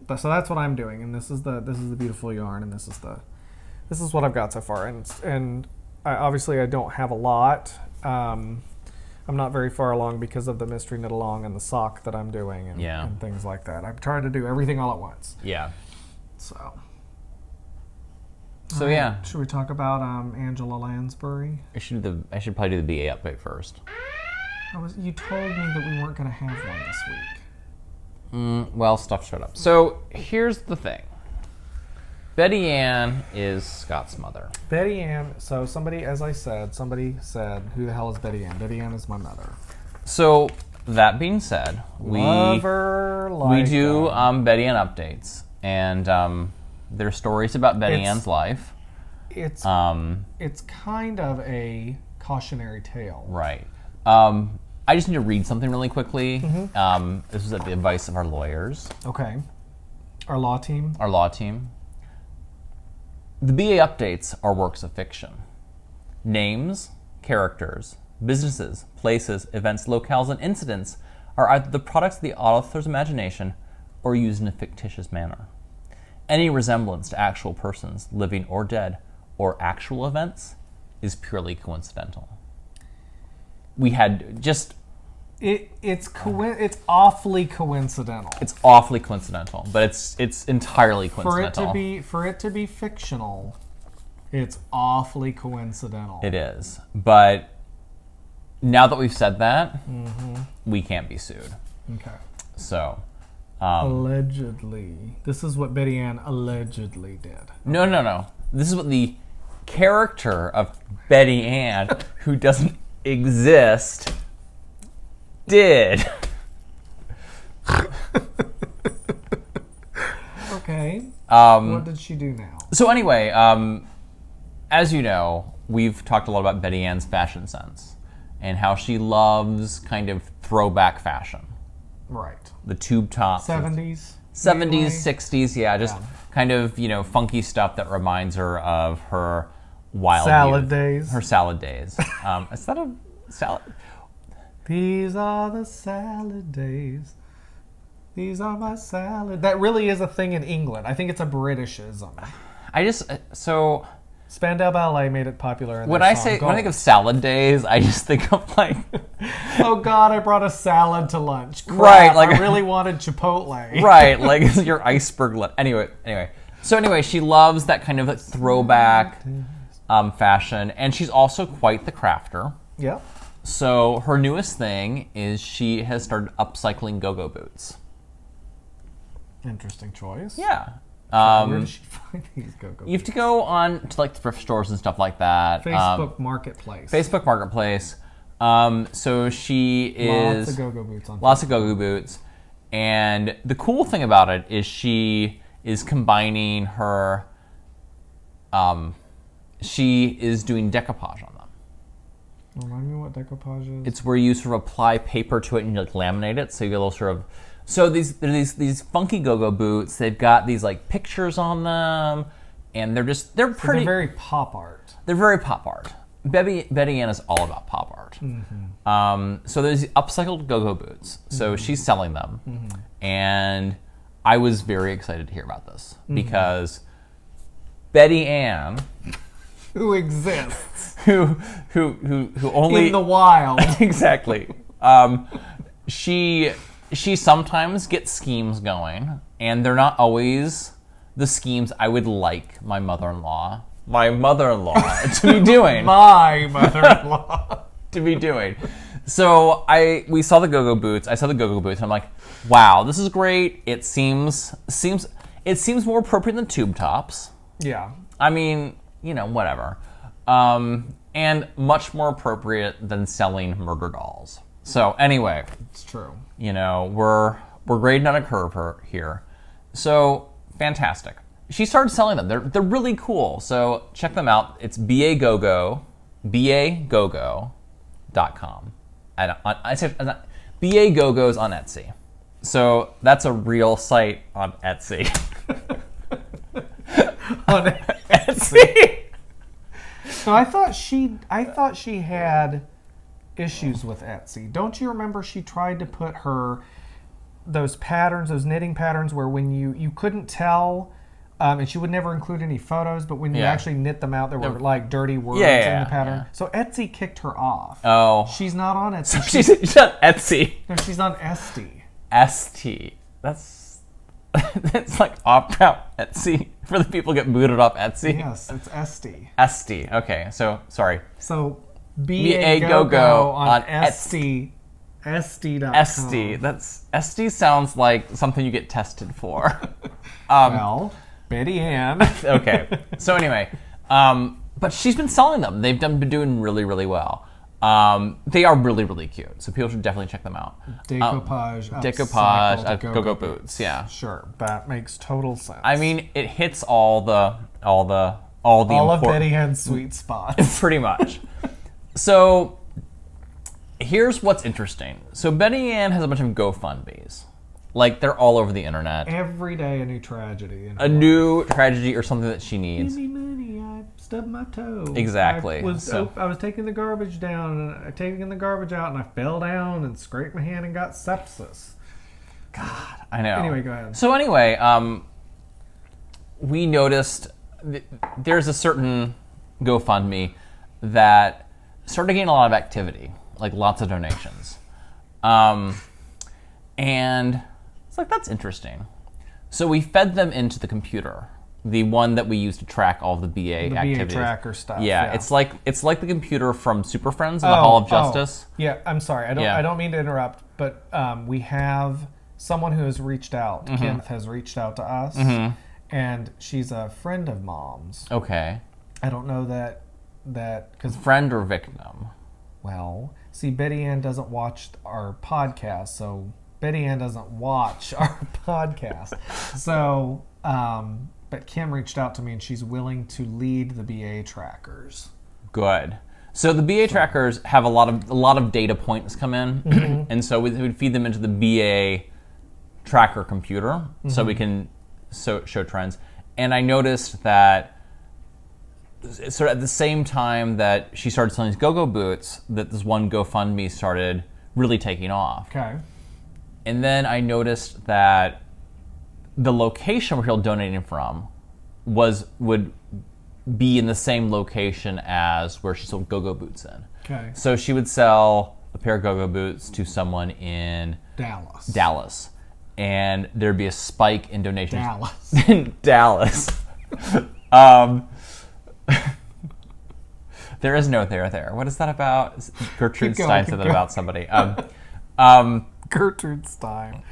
Speaker 1: But so that's what I'm doing, and this is the beautiful yarn, and this is what I've got so far. And obviously I don't have a lot. I'm not very far along because of the mystery knit along and the sock that I'm doing and things like that. I'm trying to do everything all at once.
Speaker 2: Yeah.
Speaker 1: So
Speaker 2: So yeah,
Speaker 1: Should we talk about Angela Lansbury?
Speaker 2: I should probably do the BA update first.
Speaker 1: You told me that we weren't going to have one this week.
Speaker 2: Well, stuff showed up. So here's the thing. Betty Ann is Scott's mother.
Speaker 1: Betty Ann. So somebody said, "Who the hell is Betty Ann?" Betty Ann is my mother.
Speaker 2: So that being said,
Speaker 1: Love her
Speaker 2: we
Speaker 1: like
Speaker 2: do
Speaker 1: that.
Speaker 2: Betty Ann updates, and there are stories about Betty Ann's life.
Speaker 1: It's kind of a cautionary tale.
Speaker 2: Right. I just need to read something really quickly. This was at the advice of our lawyers,
Speaker 1: Okay. Our law team.
Speaker 2: our law team. The BA updates are works of fiction. Names, characters, businesses, places, events, locales, and incidents are either the products of the author's imagination or used in a fictitious manner. Any resemblance to actual persons, living or dead, or actual events is purely coincidental. We had just...
Speaker 1: It's awfully coincidental.
Speaker 2: It's awfully coincidental, but it's entirely
Speaker 1: For
Speaker 2: coincidental.
Speaker 1: it to be fictional, it's awfully coincidental.
Speaker 2: It is. But now that we've said that, we can't be sued.
Speaker 1: Okay.
Speaker 2: So,
Speaker 1: Allegedly. This is what Betty Ann allegedly did.
Speaker 2: no. This is what the character of Betty Ann, who doesn't exist, did.
Speaker 1: Okay. What did she do now?
Speaker 2: So anyway, as you know, we've talked a lot about Betty Ann's fashion sense and how she loves kind of throwback fashion.
Speaker 1: Right.
Speaker 2: The tube tops.
Speaker 1: 70s.
Speaker 2: 70s,
Speaker 1: mainly.
Speaker 2: 60s, yeah, just kind of, funky stuff that reminds her of her wild
Speaker 1: Salad
Speaker 2: youth.
Speaker 1: days.
Speaker 2: Her salad days. Is that a salad?
Speaker 1: These are the salad days. These are my salad. That really is a thing in England. I think it's a Britishism. Spandau Ballet made it popular. In
Speaker 2: When
Speaker 1: their
Speaker 2: I
Speaker 1: song,
Speaker 2: think of salad days, I just think of like,
Speaker 1: oh God, I brought a salad to lunch. Crap,
Speaker 2: Right, like-
Speaker 1: I really wanted Chipotle.
Speaker 2: right, like your iceberg. Anyway. So she loves that kind of like throwback fashion, and she's also quite the crafter.
Speaker 1: Yep.
Speaker 2: So her newest thing is she has started upcycling go-go boots.
Speaker 1: Interesting choice.
Speaker 2: Yeah.
Speaker 1: Where does she find these go-go?
Speaker 2: You have to go on to like thrift stores and stuff like that.
Speaker 1: Facebook Marketplace.
Speaker 2: Facebook Marketplace. So she is
Speaker 1: Lots of go-go boots on.
Speaker 2: lots of go-go boots, and the cool thing about it is she is combining her. She is doing decoupage on them.
Speaker 1: Remind me what decoupage is.
Speaker 2: It's where you sort of apply paper to it and you like laminate it, so you get a little sort of. So these funky go-go boots. They've got these like pictures on them, and they're pretty.
Speaker 1: They're very pop art.
Speaker 2: They're very pop art. Betty Ann is all about pop art. So there's the upcycled go-go boots. So she's selling them, and I was very excited to hear about this because Betty Ann,
Speaker 1: Who exists
Speaker 2: who only
Speaker 1: in the wild.
Speaker 2: exactly, she sometimes gets schemes going, and they're not always the schemes I would like my mother-in-law to be doing.
Speaker 1: My mother-in-law.
Speaker 2: To be doing. So we saw the go-go boots. I saw the go-go boots, and I'm like, wow, this is great. It seems more appropriate than tube tops.
Speaker 1: Yeah.
Speaker 2: I mean, whatever. And much more appropriate than selling murder dolls. So anyway,
Speaker 1: It's true.
Speaker 2: we're grading on a curve here. So fantastic. She started selling them. They're really cool. So check them out. It's bagogo.com. And I said BA-Go-Go's on Etsy. So that's a real site on Etsy.
Speaker 1: On
Speaker 2: Etsy.
Speaker 1: So I thought she had issues with Etsy. Don't you remember she tried to put those knitting patterns where when you couldn't tell, and she would never include any photos, but when you actually knit them out, there were like dirty words in the pattern.
Speaker 2: Yeah.
Speaker 1: So Etsy kicked her off.
Speaker 2: Oh.
Speaker 1: She's not on Etsy.
Speaker 2: She's on Etsy.
Speaker 1: No, she's on Etsy.
Speaker 2: ST. That's It's like opt out Etsy for the people who get booted off Etsy.
Speaker 1: Yes, it's Esty.
Speaker 2: Esty. Okay, so sorry.
Speaker 1: So
Speaker 2: B-A-Go-Go
Speaker 1: on
Speaker 2: on
Speaker 1: Esty. Esty.com.
Speaker 2: Esty. Esty sounds like something you get tested for.
Speaker 1: Well, Betty Ann.
Speaker 2: Okay. So anyway, but she's been selling them. They've been doing really, really well. They are really, really cute. So people should definitely check them out.
Speaker 1: Decoupage.
Speaker 2: Decoupage. Go-Go boots. Yeah.
Speaker 1: Sure, that makes total sense.
Speaker 2: I mean, it hits all the
Speaker 1: all of Betty Ann's sweet spots.
Speaker 2: Pretty much. So here's what's interesting. So Betty Ann has a bunch of GoFundMes. Like, they're all over the internet.
Speaker 1: Every day a new tragedy.
Speaker 2: A new tragedy or something that she needs.
Speaker 1: Give me money, I stubbed my toe.
Speaker 2: Exactly.
Speaker 1: I was taking the garbage down, and taking the garbage out, and I fell down and scraped my hand and got sepsis.
Speaker 2: God, I know.
Speaker 1: Anyway, go ahead.
Speaker 2: So anyway, we noticed there's a certain GoFundMe that started getting a lot of activity, like lots of donations. And it's like, that's interesting. So we fed them into the computer, the one that we use to track all of the BA activities.
Speaker 1: BA tracker stuff.
Speaker 2: Yeah, it's like the computer from Super Friends in the Hall of Justice.
Speaker 1: Yeah, I'm sorry. I don't mean to interrupt, but we have someone who has reached out. Kenneth has reached out to us, and she's a friend of Mom's.
Speaker 2: Okay.
Speaker 1: I don't know that because
Speaker 2: friend or victim.
Speaker 1: Well, see, Betty Ann doesn't watch our podcast, so Betty Ann doesn't watch our podcast. So, but Kim reached out to me, and she's willing to lead the BA trackers.
Speaker 2: Good. So the BA trackers have a lot of data points come in, and so we would feed them into the BA tracker computer, so we can show trends. And I noticed that sort of at the same time that she started selling these Go-Go boots, that this one GoFundMe started really taking off.
Speaker 1: Okay.
Speaker 2: And then I noticed that the location where people donating from would be in the same location as where she sold Go-Go boots in.
Speaker 1: Okay.
Speaker 2: So she would sell a pair of Go-Go boots to someone in Dallas. And there'd be a spike in donations. In Dallas. There is no there. What is that about? Gertrude Stein said that about somebody.
Speaker 1: Gertrude Stein.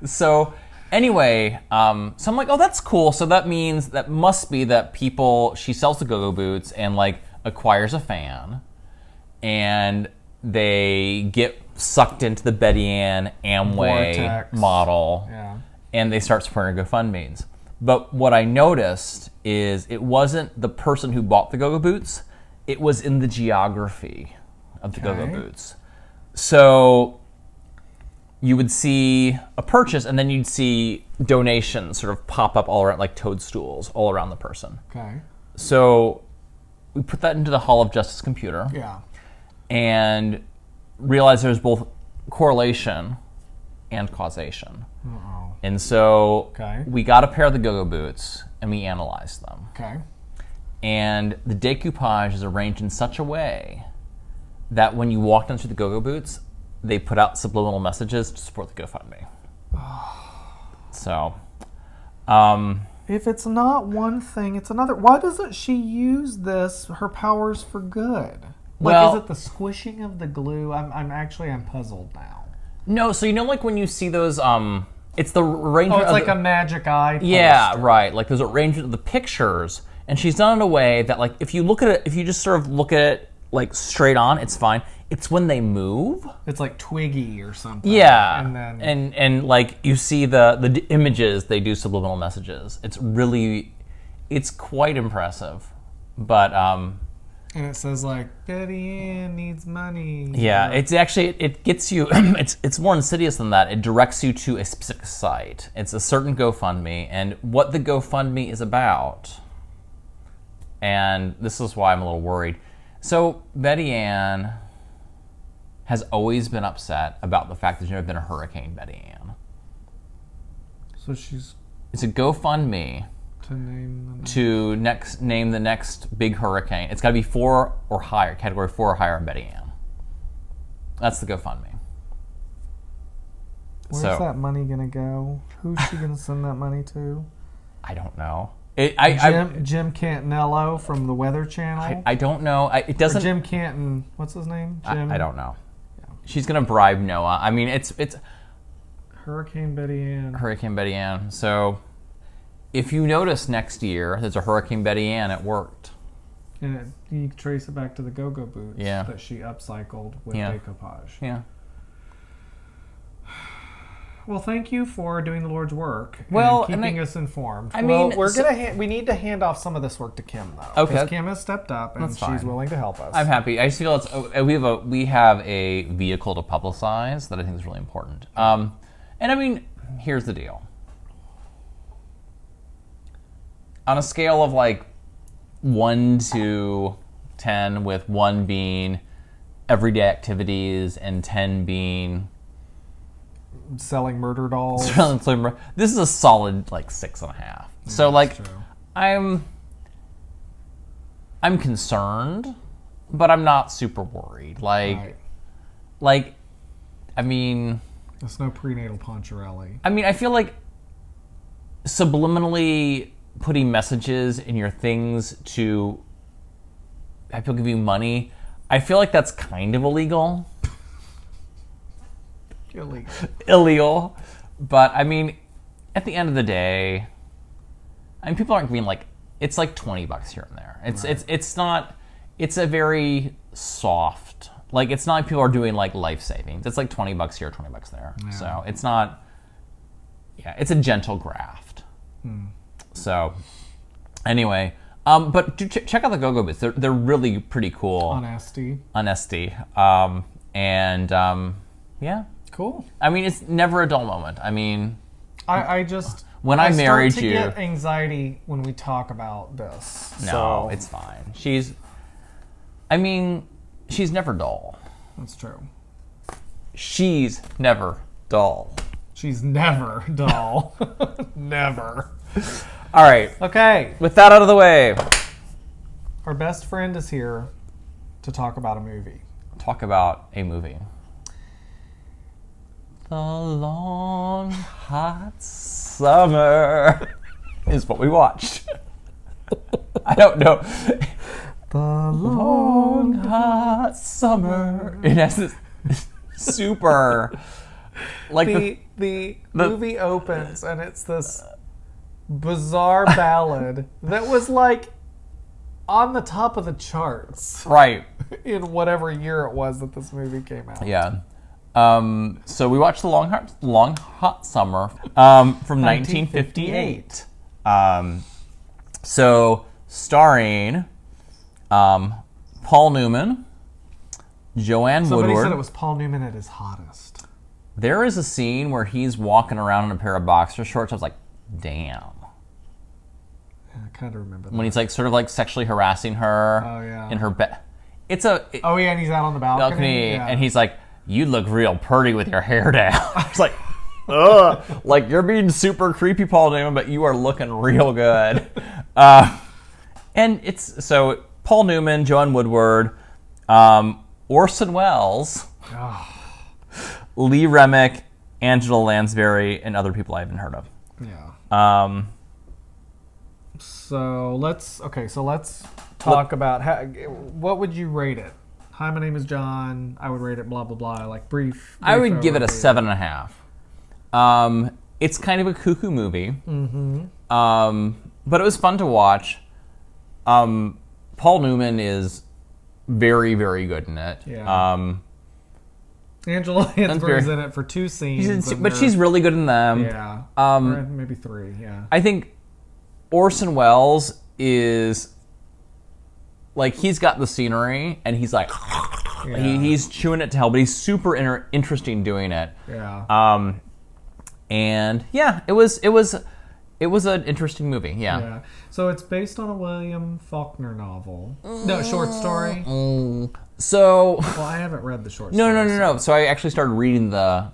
Speaker 2: So anyway, so I'm like, oh, that's cool. So that means that must be that she sells the Go-Go boots and like acquires a fan, and they get sucked into the Betty Ann Amway
Speaker 1: Vortex
Speaker 2: model, and they start supporting GoFundMes. But what I noticed is it wasn't the person who bought the Go-Go boots, it was in the geography of the Go-Go boots. So you would see a purchase, and then you'd see donations sort of pop up all around, like toadstools, all around the person.
Speaker 1: Okay.
Speaker 2: So we put that into the Hall of Justice computer.
Speaker 1: Yeah.
Speaker 2: And realized there's both correlation and causation.
Speaker 1: Uh-oh.
Speaker 2: And so
Speaker 1: Okay.
Speaker 2: we got a pair of the Go-Go boots, and we analyzed them.
Speaker 1: Okay.
Speaker 2: And the decoupage is arranged in such a way that when you walked into the Go-Go boots, they put out subliminal messages to support the GoFundMe. So,
Speaker 1: if it's not one thing, it's another. Why doesn't she use her powers for good? Like,
Speaker 2: well,
Speaker 1: is it the squishing of the glue? I'm puzzled now.
Speaker 2: No, so like when you see those, it's the arrangement.
Speaker 1: Oh, it's like a magic eye poster.
Speaker 2: Yeah, right. Like there's arrangement of the pictures, and she's done it in a way that, like, if you look at it, if you just sort of look at it like straight on, it's fine. It's when they move.
Speaker 1: It's like Twiggy or something.
Speaker 2: Yeah,
Speaker 1: and then
Speaker 2: and like you see the images, they do subliminal messages. It's quite impressive, but
Speaker 1: and it says like Betty Ann needs money.
Speaker 2: Yeah, it's actually it gets you. it's more insidious than that. It directs you to a specific site. It's a certain GoFundMe, and what the GoFundMe is about. And this is why I'm a little worried. So Betty Ann has always been upset about the fact there's never been a Hurricane Betty Ann.
Speaker 1: So it's
Speaker 2: a GoFundMe to name the next big hurricane. It's got to be 4 or higher, category 4 or higher on Betty Ann. That's the GoFundMe.
Speaker 1: Where's that money gonna go? Who's she gonna send that money to?
Speaker 2: I don't know.
Speaker 1: Jim Cantanello from the Weather Channel.
Speaker 2: I don't know. It doesn't.
Speaker 1: Or Jim Canton. What's his name? Jim.
Speaker 2: I don't know. Yeah. She's gonna bribe Noah. I mean, it's
Speaker 1: Hurricane Betty Ann.
Speaker 2: Hurricane Betty Ann. So, if you notice next year, there's a Hurricane Betty Ann. It worked.
Speaker 1: And you can trace it back to the Go-Go boots that she upcycled with decoupage.
Speaker 2: Yeah.
Speaker 1: Well, thank you for doing the Lord's work
Speaker 2: and
Speaker 1: keeping us informed. We need to hand off some of this work to Kim, though.
Speaker 2: Okay.
Speaker 1: Because Kim has stepped up and she's willing to help us.
Speaker 2: I'm happy. I just feel we have a vehicle to publicize that I think is really important. And I mean, here's the deal. On a scale of like 1 to 10, with 1 being everyday activities and 10 being
Speaker 1: selling murder dolls.
Speaker 2: This is a solid like 6.5. So like, I'm concerned, but I'm not super worried. Like, I mean,
Speaker 1: it's no prenatal Poncherelli.
Speaker 2: I mean, I feel like subliminally putting messages in your things to have people give you money, I feel like that's kind of illegal. Illegal. But I mean, at the end of the day, I mean, people aren't being like, it's like $20 here and there. It's not, it's a very soft, like, it's not like people are doing like life savings. It's like $20 here, $20 there. Yeah. So it's not, it's a gentle graft. So anyway, but check out the Go-Go boots. They're really pretty cool.
Speaker 1: On SD.
Speaker 2: Yeah.
Speaker 1: Cool.
Speaker 2: I mean, it's never a dull moment. I mean,
Speaker 1: I just
Speaker 2: when I married you,
Speaker 1: I get anxiety when we talk about this.
Speaker 2: No, it's fine. She's never dull.
Speaker 1: That's true.
Speaker 2: She's never dull.
Speaker 1: She's never dull. Never.
Speaker 2: All right.
Speaker 1: Okay.
Speaker 2: With that out of the way,
Speaker 1: our best friend is here to talk about a movie.
Speaker 2: Talk about a movie. The Long Hot Summer is what we watched. I don't know.
Speaker 1: The Long
Speaker 2: Hot Summer. It has this super, like
Speaker 1: the movie opens and it's this bizarre ballad that was like on the top of the charts,
Speaker 2: right?
Speaker 1: In whatever year it was that this movie came out.
Speaker 2: Yeah. So we watched The Long Hot Summer from 1958. So starring Paul Newman, Joanne Woodward.
Speaker 1: Somebody said it was Paul Newman at his hottest.
Speaker 2: There is a scene where he's walking around in a pair of boxer shorts. I was like, damn.
Speaker 1: Yeah, I kind of remember that.
Speaker 2: When he's like sort of like sexually harassing her in her bed.
Speaker 1: And he's out on the balcony.
Speaker 2: And he's like, you look real pretty with your hair down. I was like, ugh. Like, you're being super creepy, Paul Newman, but you are looking real good. And it's, so, Paul Newman, Joanne Woodward, Orson Welles, Lee Remick, Angela Lansbury, and other people I haven't heard of.
Speaker 1: Yeah. So let's talk about what would you rate it? Hi, my name is John. I would rate it blah, blah, blah. Like brief
Speaker 2: I would give it a 7.5. It's kind of a cuckoo movie. Mm-hmm. But it was fun to watch. Paul Newman is very, very good in it.
Speaker 1: Yeah. Angela Lansbury's in it for 2 scenes.
Speaker 2: But she's really good in them.
Speaker 1: Yeah. Or maybe 3, yeah.
Speaker 2: I think Orson Welles is... like, he's got the scenery, and he's like, he's chewing it to hell, but he's super interesting doing it.
Speaker 1: Yeah.
Speaker 2: And yeah, it was an interesting movie. Yeah.
Speaker 1: So it's based on a William Faulkner novel. No, short story.
Speaker 2: So.
Speaker 1: Well, I haven't read the short story.
Speaker 2: No. So I actually started reading the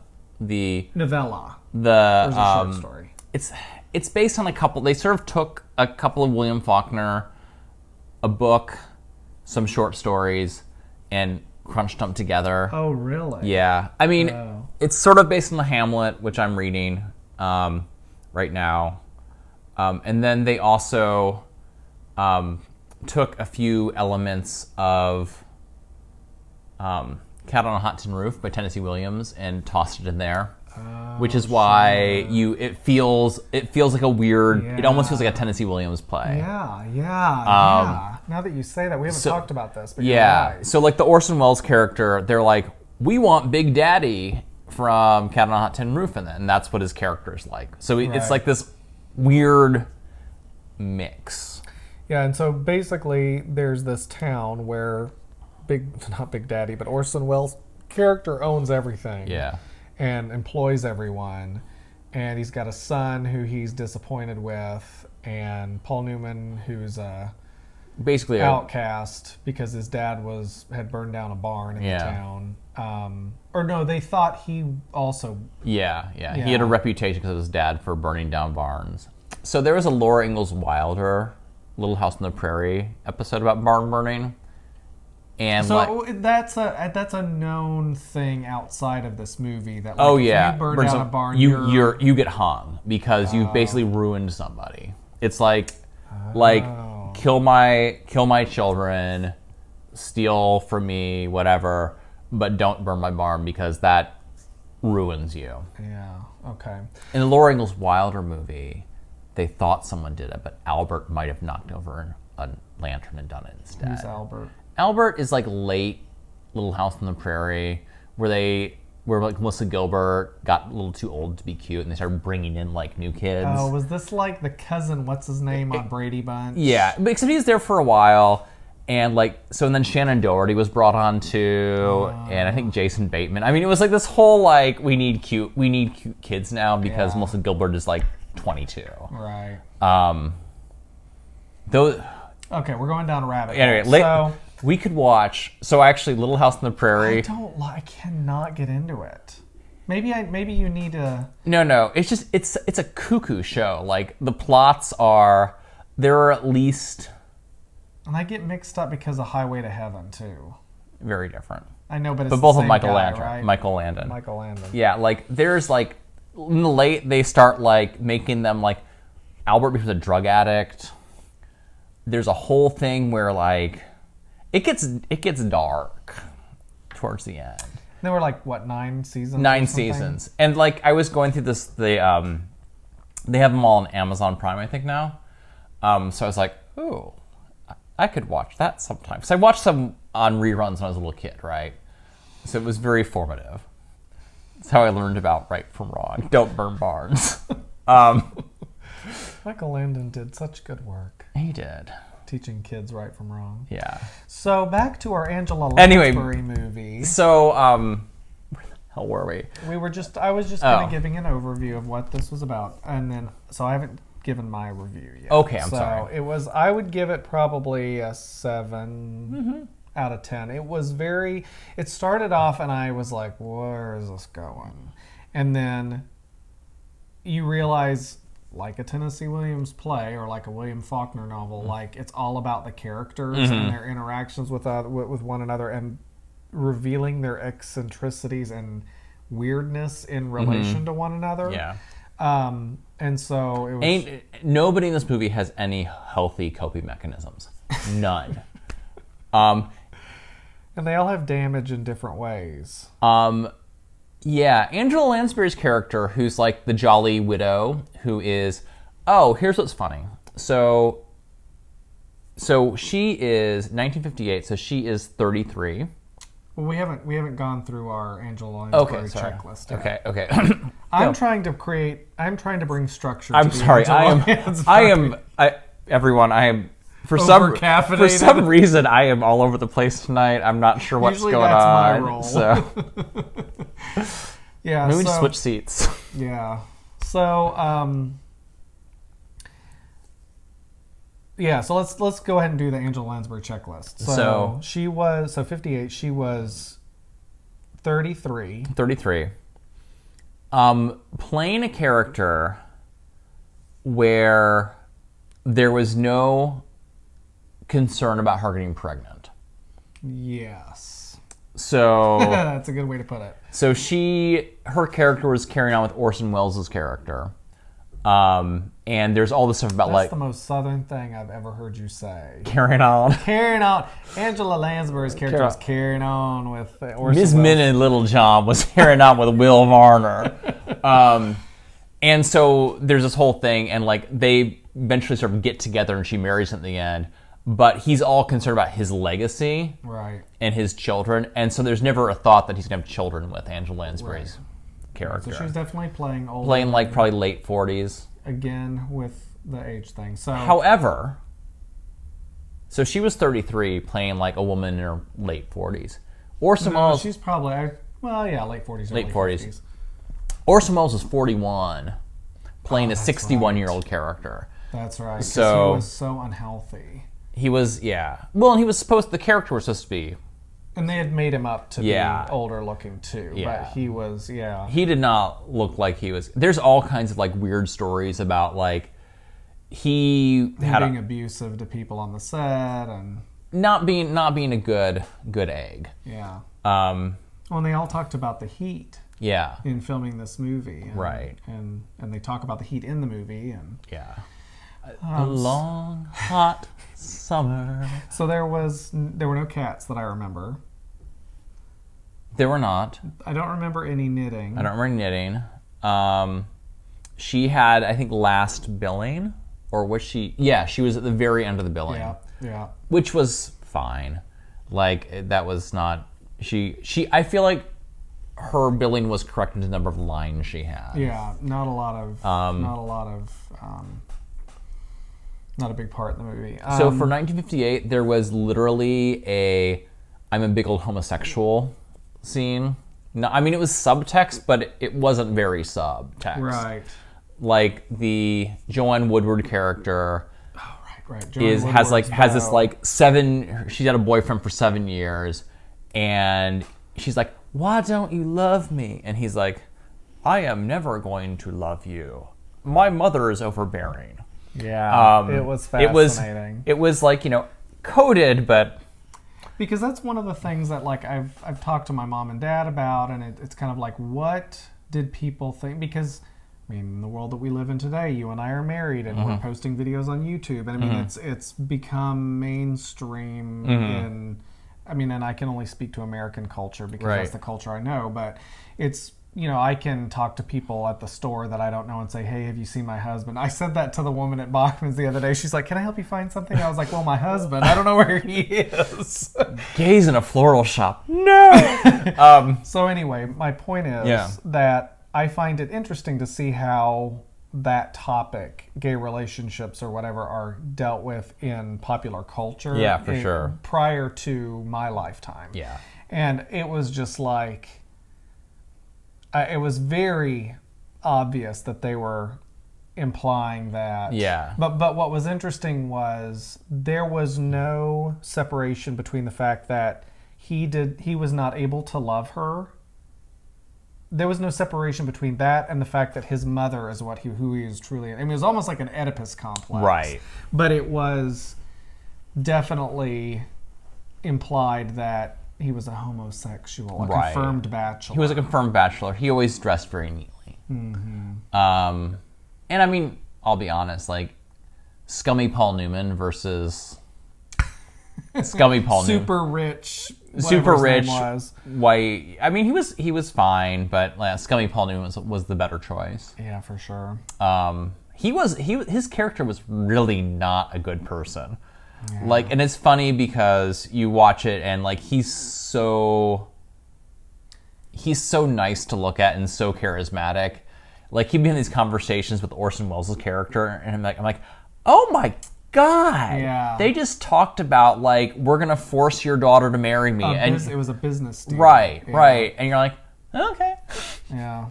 Speaker 1: novella.
Speaker 2: The
Speaker 1: short story.
Speaker 2: It's based on a couple. They sort of took a couple of William Faulkner, a book, some short stories, and crunched them together.
Speaker 1: Oh, really?
Speaker 2: Yeah. I mean,
Speaker 1: Oh.
Speaker 2: it's sort of based on the Hamlet, which I'm reading right now. And then they also took a few elements of Cat on a Hot Tin Roof by Tennessee Williams and tossed it in there. Which is why it feels like a weird. It almost feels like a Tennessee Williams play.
Speaker 1: Yeah. Now that you say that, we haven't talked about this, but you're right.
Speaker 2: So like the Orson Welles character, they're like, we want Big Daddy from Cat on a Hot Tin Roof, and that's what his character is like. So it's like this weird mix.
Speaker 1: Yeah, and so basically, there's this town where not Big Daddy, but Orson Welles' character owns everything.
Speaker 2: Yeah.
Speaker 1: And employs everyone, and he's got a son who he's disappointed with, and Paul Newman, who's
Speaker 2: basically
Speaker 1: outcast because his dad had burned down a barn in the town. Or no, they thought he also.
Speaker 2: Yeah. He had a reputation because of his dad for burning down barns. So there was a Laura Ingalls Wilder Little House on the Prairie episode about barn burning. And
Speaker 1: so that's a known thing outside of this movie that
Speaker 2: if
Speaker 1: you burn down a barn,
Speaker 2: you get hung because you basically ruined somebody. It's like kill my children, steal from me, whatever, but don't burn my barn because that ruins you.
Speaker 1: Yeah. Okay.
Speaker 2: In the Laura Ingalls Wilder movie, they thought someone did it, but Albert might have knocked over a lantern and done it instead.
Speaker 1: Who's Albert?
Speaker 2: Albert is like late Little House on the Prairie, where like Melissa Gilbert got a little too old to be cute, and they started bringing in like new kids.
Speaker 1: Oh, was this like the cousin? What's his name on Brady Bunch?
Speaker 2: Yeah, but except he's there for a while, and and then Shannon Doherty was brought on too, and I think Jason Bateman. I mean, it was like this whole like we need cute kids now because Melissa Gilbert is like 22.
Speaker 1: Right.
Speaker 2: Okay,
Speaker 1: we're going down a rabbit hole.
Speaker 2: Anyway, we could watch. So actually, Little House on the Prairie.
Speaker 1: I cannot get into it. Maybe you need to.
Speaker 2: No. It's just it's a cuckoo show. Like the plots are there are at least.
Speaker 1: And I get mixed up because of Highway to Heaven too.
Speaker 2: Very different.
Speaker 1: I know, but it's
Speaker 2: but both
Speaker 1: the
Speaker 2: of
Speaker 1: same
Speaker 2: Michael
Speaker 1: guy,
Speaker 2: Landon.
Speaker 1: right?
Speaker 2: Michael Landon.
Speaker 1: Michael Landon.
Speaker 2: Yeah, like there's like in the late they start like making them like Albert becomes a drug addict. There's a whole thing where like it gets dark towards the end.
Speaker 1: There were like what 9 seasons?
Speaker 2: 9 seasons, and like I was going through this. They have them all on Amazon Prime, I think now. So I was like, ooh, I could watch that sometime. Because I watched some on reruns when I was a little kid, right? So it was very formative. That's how I learned about right from wrong. Don't burn barns.
Speaker 1: Michael Landon did such good work.
Speaker 2: He did.
Speaker 1: Teaching kids right from wrong.
Speaker 2: Yeah.
Speaker 1: So back to our Angela Lansbury movie.
Speaker 2: So, where the hell were we?
Speaker 1: I was just kind of giving an overview of what this was about. And then, so I haven't given my review yet.
Speaker 2: Okay, I'm sorry.
Speaker 1: I would give it probably a 7 out of 10. It started off and I was like, where is this going? And then you realize, like a Tennessee Williams play or like a William Faulkner novel, like it's all about the characters and their interactions with one another and revealing their eccentricities and weirdness in relation to one another.
Speaker 2: Yeah.
Speaker 1: And so it was...
Speaker 2: Nobody in this movie has any healthy coping mechanisms. None. And
Speaker 1: they all have damage in different ways.
Speaker 2: Yeah, Angela Lansbury's character, who's like the jolly widow, who is... Oh, here's what's funny. So she is 1958, so she is 33.
Speaker 1: Well, we haven't gone through our Angela Lansbury checklist yet.
Speaker 2: Okay.
Speaker 1: I'm trying to bring structure.
Speaker 2: I'm
Speaker 1: to
Speaker 2: sorry. Everyone, I am for some reason I am all over the place tonight. I'm not sure what's
Speaker 1: Usually
Speaker 2: going
Speaker 1: that's
Speaker 2: on.
Speaker 1: my role.
Speaker 2: So
Speaker 1: yeah,
Speaker 2: maybe we just switch seats.
Speaker 1: Yeah. So so let's go ahead and do the Angela Lansbury checklist. So she was 58. She was 33.
Speaker 2: 33. Playing a character where there was no concern about her getting pregnant.
Speaker 1: Yes.
Speaker 2: So
Speaker 1: That's a good way to put it.
Speaker 2: So her character was carrying on with Orson Welles' character. And there's all this stuff about
Speaker 1: That's the most southern thing I've ever heard you say.
Speaker 2: carrying on.
Speaker 1: Carrying on. Angela Lansbury's character was carrying on with Orson
Speaker 2: Ms.
Speaker 1: Welles.
Speaker 2: Minnie Littlejohn was carrying on with Will Varner. And so there's this whole thing, and like they eventually sort of get together and she marries him at the end. But he's all concerned about his legacy and his children. And so there's never a thought that he's going to have children with Angela Lansbury's character.
Speaker 1: So she's definitely playing older.
Speaker 2: Playing like probably late 40s.
Speaker 1: Again, with the age thing. So,
Speaker 2: However, so she was 33 playing like a woman in her late 40s. Orson Welles...
Speaker 1: she's probably, late 40s.
Speaker 2: Late 40s.
Speaker 1: 50s.
Speaker 2: Orson Welles was 41 playing a 61-year-old character.
Speaker 1: That's right. 'Cause
Speaker 2: So
Speaker 1: he was so unhealthy.
Speaker 2: He was, Well, and he was the character was supposed to be...
Speaker 1: And they had made him up to be older looking too.
Speaker 2: Yeah.
Speaker 1: But he was,
Speaker 2: He did not look like he was... There's all kinds of like weird stories about like he had
Speaker 1: being abusive to people on the set and
Speaker 2: not being a good egg.
Speaker 1: Yeah.
Speaker 2: Well,
Speaker 1: and they all talked about the heat.
Speaker 2: Yeah.
Speaker 1: In filming this movie. And,
Speaker 2: right.
Speaker 1: And they talk about the heat in the movie and
Speaker 2: a long hot summer.
Speaker 1: So there were no cats that I remember.
Speaker 2: There were not.
Speaker 1: I don't remember any knitting.
Speaker 2: I don't remember knitting. She had, I think, last billing, or was she? Yeah, she was at the very end of the billing.
Speaker 1: Yeah.
Speaker 2: Which was fine. Like that was not. She. I feel like her billing was correct in the number of lines she had.
Speaker 1: Yeah, not a big part in the movie.
Speaker 2: So for 1958, there was literally I'm a big old homosexual scene. No, I mean, it was subtext, but it wasn't very subtext.
Speaker 1: Right.
Speaker 2: Like the Joanne Woodward character has this like she's had a boyfriend for 7 years, and she's like, "Why don't you love me?" And he's like, "I am never going to love you. My mother is overbearing."
Speaker 1: Yeah, it was fascinating.
Speaker 2: It was like, coded, but
Speaker 1: because that's one of the things that like I've talked to my mom and dad about, and it's kind of like, what did people think? Because I mean, in the world that we live in today, you and I are married, and we're posting videos on YouTube, and I mean, it's become mainstream in. I mean, and I can only speak to American culture because that's the culture I know, but it's. I can talk to people at the store that I don't know and say, "Hey, have you seen my husband?" I said that to the woman at Bachman's the other day. She's like, "Can I help you find something?" I was like, "Well, my husband, I don't know where he is."
Speaker 2: Gays in a floral shop. No!
Speaker 1: So anyway, my point is that I find it interesting to see how that topic, gay relationships or whatever, are dealt with in popular culture.
Speaker 2: Yeah, for sure.
Speaker 1: Prior to my lifetime.
Speaker 2: Yeah.
Speaker 1: And it was just like... it was very obvious that they were implying that.
Speaker 2: Yeah.
Speaker 1: But what was interesting was there was no separation between the fact that he was not able to love her. There was no separation between that and the fact that his mother is who he is truly. I mean, it was almost like an Oedipus complex.
Speaker 2: Right.
Speaker 1: But it was definitely implied that he was a homosexual, a confirmed bachelor.
Speaker 2: He was a confirmed bachelor. He always dressed very neatly. Mm-hmm. And I mean, I'll be honest, like, scummy Paul Newman versus scummy Paul Newman.
Speaker 1: Super rich,
Speaker 2: white. I mean, he was fine, but scummy Paul Newman was the better choice.
Speaker 1: Yeah, for sure.
Speaker 2: His character was really not a good person. Yeah. Like, and it's funny because you watch it and like he's so nice to look at and so charismatic. Like he'd be in these conversations with Orson Welles' character, and I'm like, oh my God!
Speaker 1: Yeah.
Speaker 2: They just talked about like, we're gonna force your daughter to marry me, and
Speaker 1: it was a business deal.
Speaker 2: Right, and you're like, okay,
Speaker 1: yeah.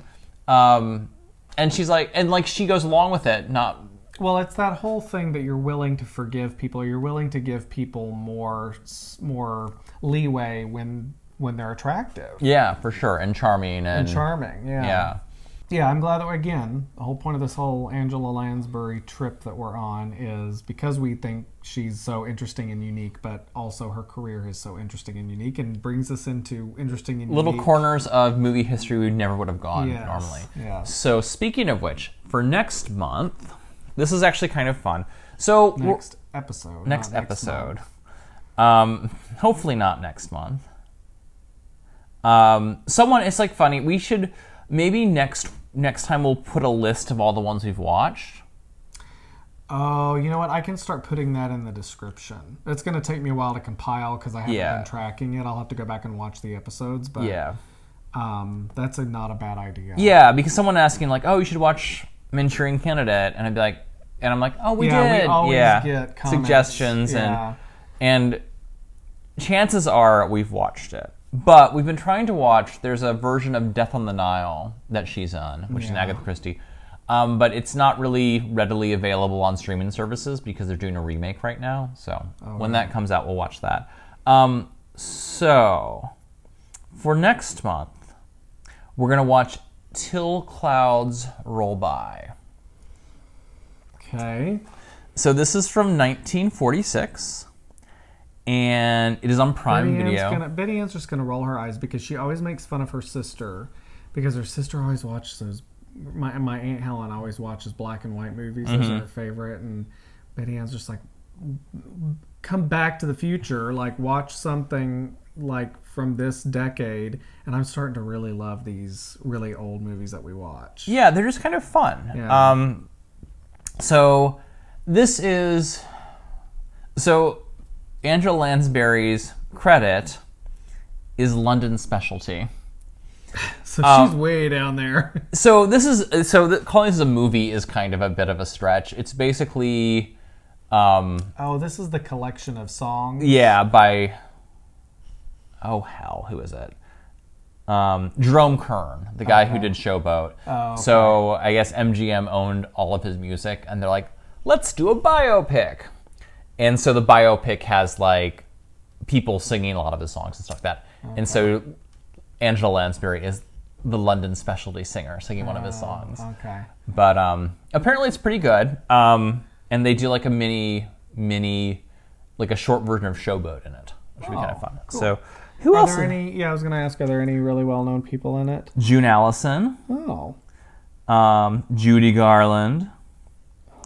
Speaker 2: And she's like, and like she goes along with it, not.
Speaker 1: Well, it's that whole thing that you're willing to forgive people, or you're willing to give people more leeway when they're attractive.
Speaker 2: Yeah, for sure, and charming,
Speaker 1: and charming. Yeah. Yeah, I'm glad that, again, the whole point of this whole Angela Lansbury trip that we're on is because we think she's so interesting and unique, but also her career is so interesting and unique and brings us into interesting and
Speaker 2: Little
Speaker 1: unique
Speaker 2: corners of movie history we never would have gone
Speaker 1: Yes,
Speaker 2: normally.
Speaker 1: yes.
Speaker 2: So speaking of which, for next month, this is actually kind of fun. So
Speaker 1: Next episode.
Speaker 2: next
Speaker 1: not next
Speaker 2: episode,
Speaker 1: month.
Speaker 2: hopefully not next month. It's like funny. We should maybe next time we'll put a list of all the ones we've watched.
Speaker 1: Oh, you know what? I can start putting that in the description. It's going to take me a while to compile because I haven't been tracking it. I'll have to go back and watch the episodes. But
Speaker 2: Yeah.
Speaker 1: that's not a bad idea.
Speaker 2: Yeah, because someone asking like, "Oh, you should watch Manchurian Candidate," and I'd be like, and I'm like, "Oh, we did."
Speaker 1: We always get comments.
Speaker 2: Suggestions
Speaker 1: Yeah.
Speaker 2: and chances are we've watched it. But we've been trying to watch. There's a version of Death on the Nile that she's on, which is an Agatha Christie. But it's not really readily available on streaming services because they're doing a remake right now. So when that comes out, we'll watch that. So for next month, we're going to watch Till Clouds Roll By.
Speaker 1: Okay.
Speaker 2: So this is from 1946. And it is on Prime Video.
Speaker 1: Betty Ann's just gonna roll her eyes because she always makes fun of her sister because her sister always watches those. My Aunt Helen always watches black and white movies. Those are her favorite, and Betty Ann's just like, come back to the future, like watch something like from this decade. And I'm starting to really love these really old movies that we watch.
Speaker 2: Yeah, they're just kind of fun.
Speaker 1: Yeah.
Speaker 2: So this is Angela Lansbury's credit is London Specialty.
Speaker 1: So she's way down there.
Speaker 2: So calling this a movie is kind of a bit of a stretch. It's basically,
Speaker 1: This is the collection of songs.
Speaker 2: yeah, by who is it? Jerome Kern, the guy who did Showboat.
Speaker 1: Oh, okay.
Speaker 2: So I guess MGM owned all of his music, and they're like, let's do a biopic. And so the biopic has like people singing a lot of his songs and stuff like that. Okay. And so Angela Lansbury is the London Specialty singer singing one of his songs.
Speaker 1: Okay.
Speaker 2: But apparently it's pretty good. And they do like a mini, like a short version of Showboat in it, which would be kind of fun.
Speaker 1: Cool.
Speaker 2: So who
Speaker 1: Are
Speaker 2: else?
Speaker 1: there any? Yeah, I was going to ask. Are there any really well-known people in it?
Speaker 2: June Allison,
Speaker 1: Oh,
Speaker 2: Judy Garland,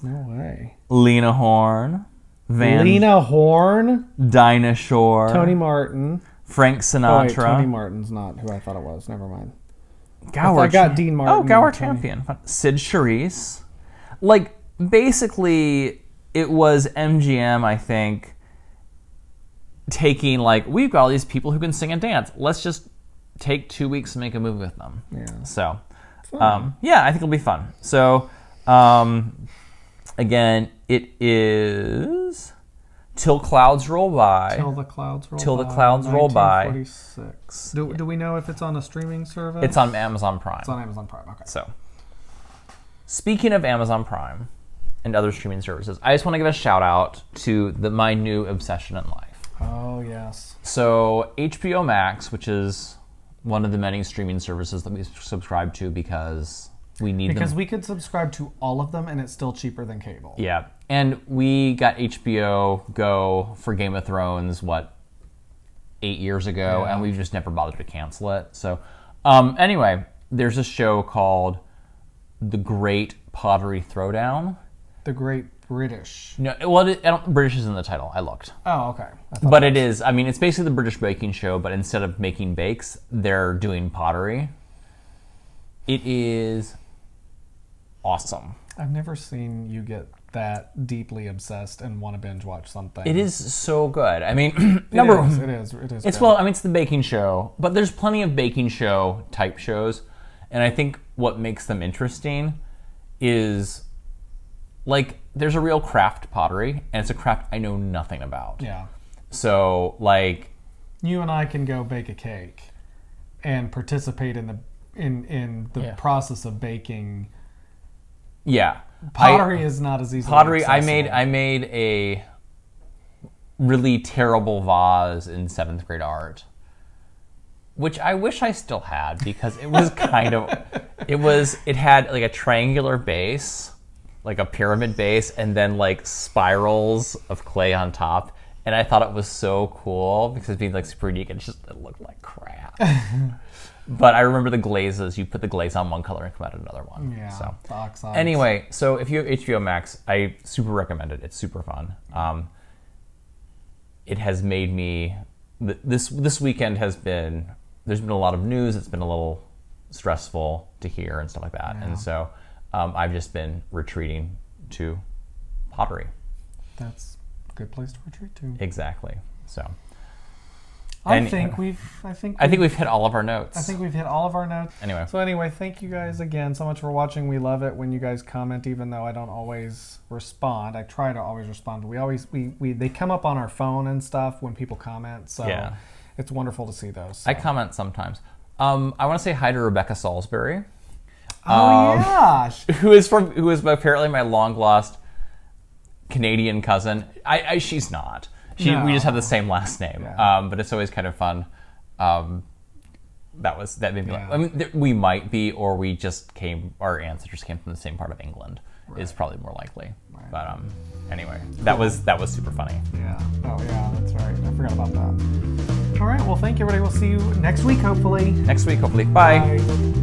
Speaker 1: no way.
Speaker 2: Lena Horne,
Speaker 1: Lena Horne,
Speaker 2: Dinah Shore,
Speaker 1: Tony Martin.
Speaker 2: Frank
Speaker 1: Oh, wait,
Speaker 2: Sinatra.
Speaker 1: Tony Martin's not who I thought it was. Never mind.
Speaker 2: Gower
Speaker 1: I got Dean Martin.
Speaker 2: Oh, Gower
Speaker 1: and Tony.
Speaker 2: Champion. Sid Charisse. Like, basically, it was MGM, I think, taking, like, we've got all these people who can sing and dance. Let's just take 2 weeks to make a movie with them.
Speaker 1: Yeah.
Speaker 2: So,
Speaker 1: Fun.
Speaker 2: yeah, I think it'll be fun. So, again, it is Till Clouds Roll By.
Speaker 1: Till the Clouds Roll
Speaker 2: Till
Speaker 1: By.
Speaker 2: the Clouds Roll By.
Speaker 1: 1946. Do we know if it's on a streaming service?
Speaker 2: It's on Amazon Prime.
Speaker 1: It's on Amazon Prime. Okay.
Speaker 2: So, speaking of Amazon Prime and other streaming services, I just want to give a shout out to my new obsession in life.
Speaker 1: Oh yes.
Speaker 2: So, HBO Max, which is one of the many streaming services that we subscribe to because we need them.
Speaker 1: Because we could subscribe to all of them and it's still cheaper than cable.
Speaker 2: Yeah. And we got HBO Go for Game of Thrones, 8 years ago,
Speaker 1: Yeah.
Speaker 2: and we've just never bothered to cancel it. So, anyway, there's a show called The Great Pottery Throwdown.
Speaker 1: The Great British.
Speaker 2: No, well, British is in the title. I looked.
Speaker 1: Oh, okay. I thought
Speaker 2: But it is. I mean, it's basically the British baking show, but instead of making bakes, they're doing pottery. It is awesome.
Speaker 1: I've never seen you get that deeply obsessed and want to binge watch something.
Speaker 2: It is so good. I mean,
Speaker 1: It is.
Speaker 2: It's
Speaker 1: good.
Speaker 2: it's the baking show, but there's plenty of baking show type shows, and I think what makes them interesting is like there's a real craft pottery, and it's a craft I know nothing about.
Speaker 1: Yeah.
Speaker 2: So like,
Speaker 1: You and I can go bake a cake and participate in the
Speaker 2: Yeah.
Speaker 1: process of baking.
Speaker 2: yeah,
Speaker 1: Pottery is not as easy.
Speaker 2: pottery. I made a really terrible vase in 7th grade art. which I wish I still had because it was it had like a triangular base, like a pyramid base, and then like spirals of clay on top. And I thought it was so cool because being like super unique, it looked like crap. But I remember the glazes. You put the glaze on one color and come out another one.
Speaker 1: Yeah.
Speaker 2: So
Speaker 1: the oxides.
Speaker 2: anyway, so if you have HBO Max, I super recommend it. It's super fun. It has made me this weekend there's been a lot of news. It's been a little stressful to hear and stuff like that.
Speaker 1: Yeah.
Speaker 2: And so I've just been retreating to pottery.
Speaker 1: That's a good place to retreat to.
Speaker 2: Exactly. So
Speaker 1: I think we've
Speaker 2: hit all of our notes.
Speaker 1: I think we've hit all of our notes.
Speaker 2: Anyway,
Speaker 1: Thank you guys again so much for watching. We love it when you guys comment, even though I don't always respond. I try to always respond, but they come up on our phone and stuff when people comment. So
Speaker 2: yeah.
Speaker 1: It's wonderful to see those. So.
Speaker 2: I comment sometimes. I want to say hi to Rebecca Salisbury.
Speaker 1: Oh yeah,
Speaker 2: who is apparently my long lost Canadian cousin. She's not. We just have the same last name.
Speaker 1: Yeah.
Speaker 2: But it's always kind of fun. That made me laugh. I mean, we might be, or our ancestors came from the same part of England. Right. Is probably more likely. Right. But anyway, that was super funny.
Speaker 1: Yeah. Oh yeah, that's right. I forgot about that. All right. Well, thank you, everybody. We'll see you next week, hopefully.
Speaker 2: Bye.
Speaker 1: Bye.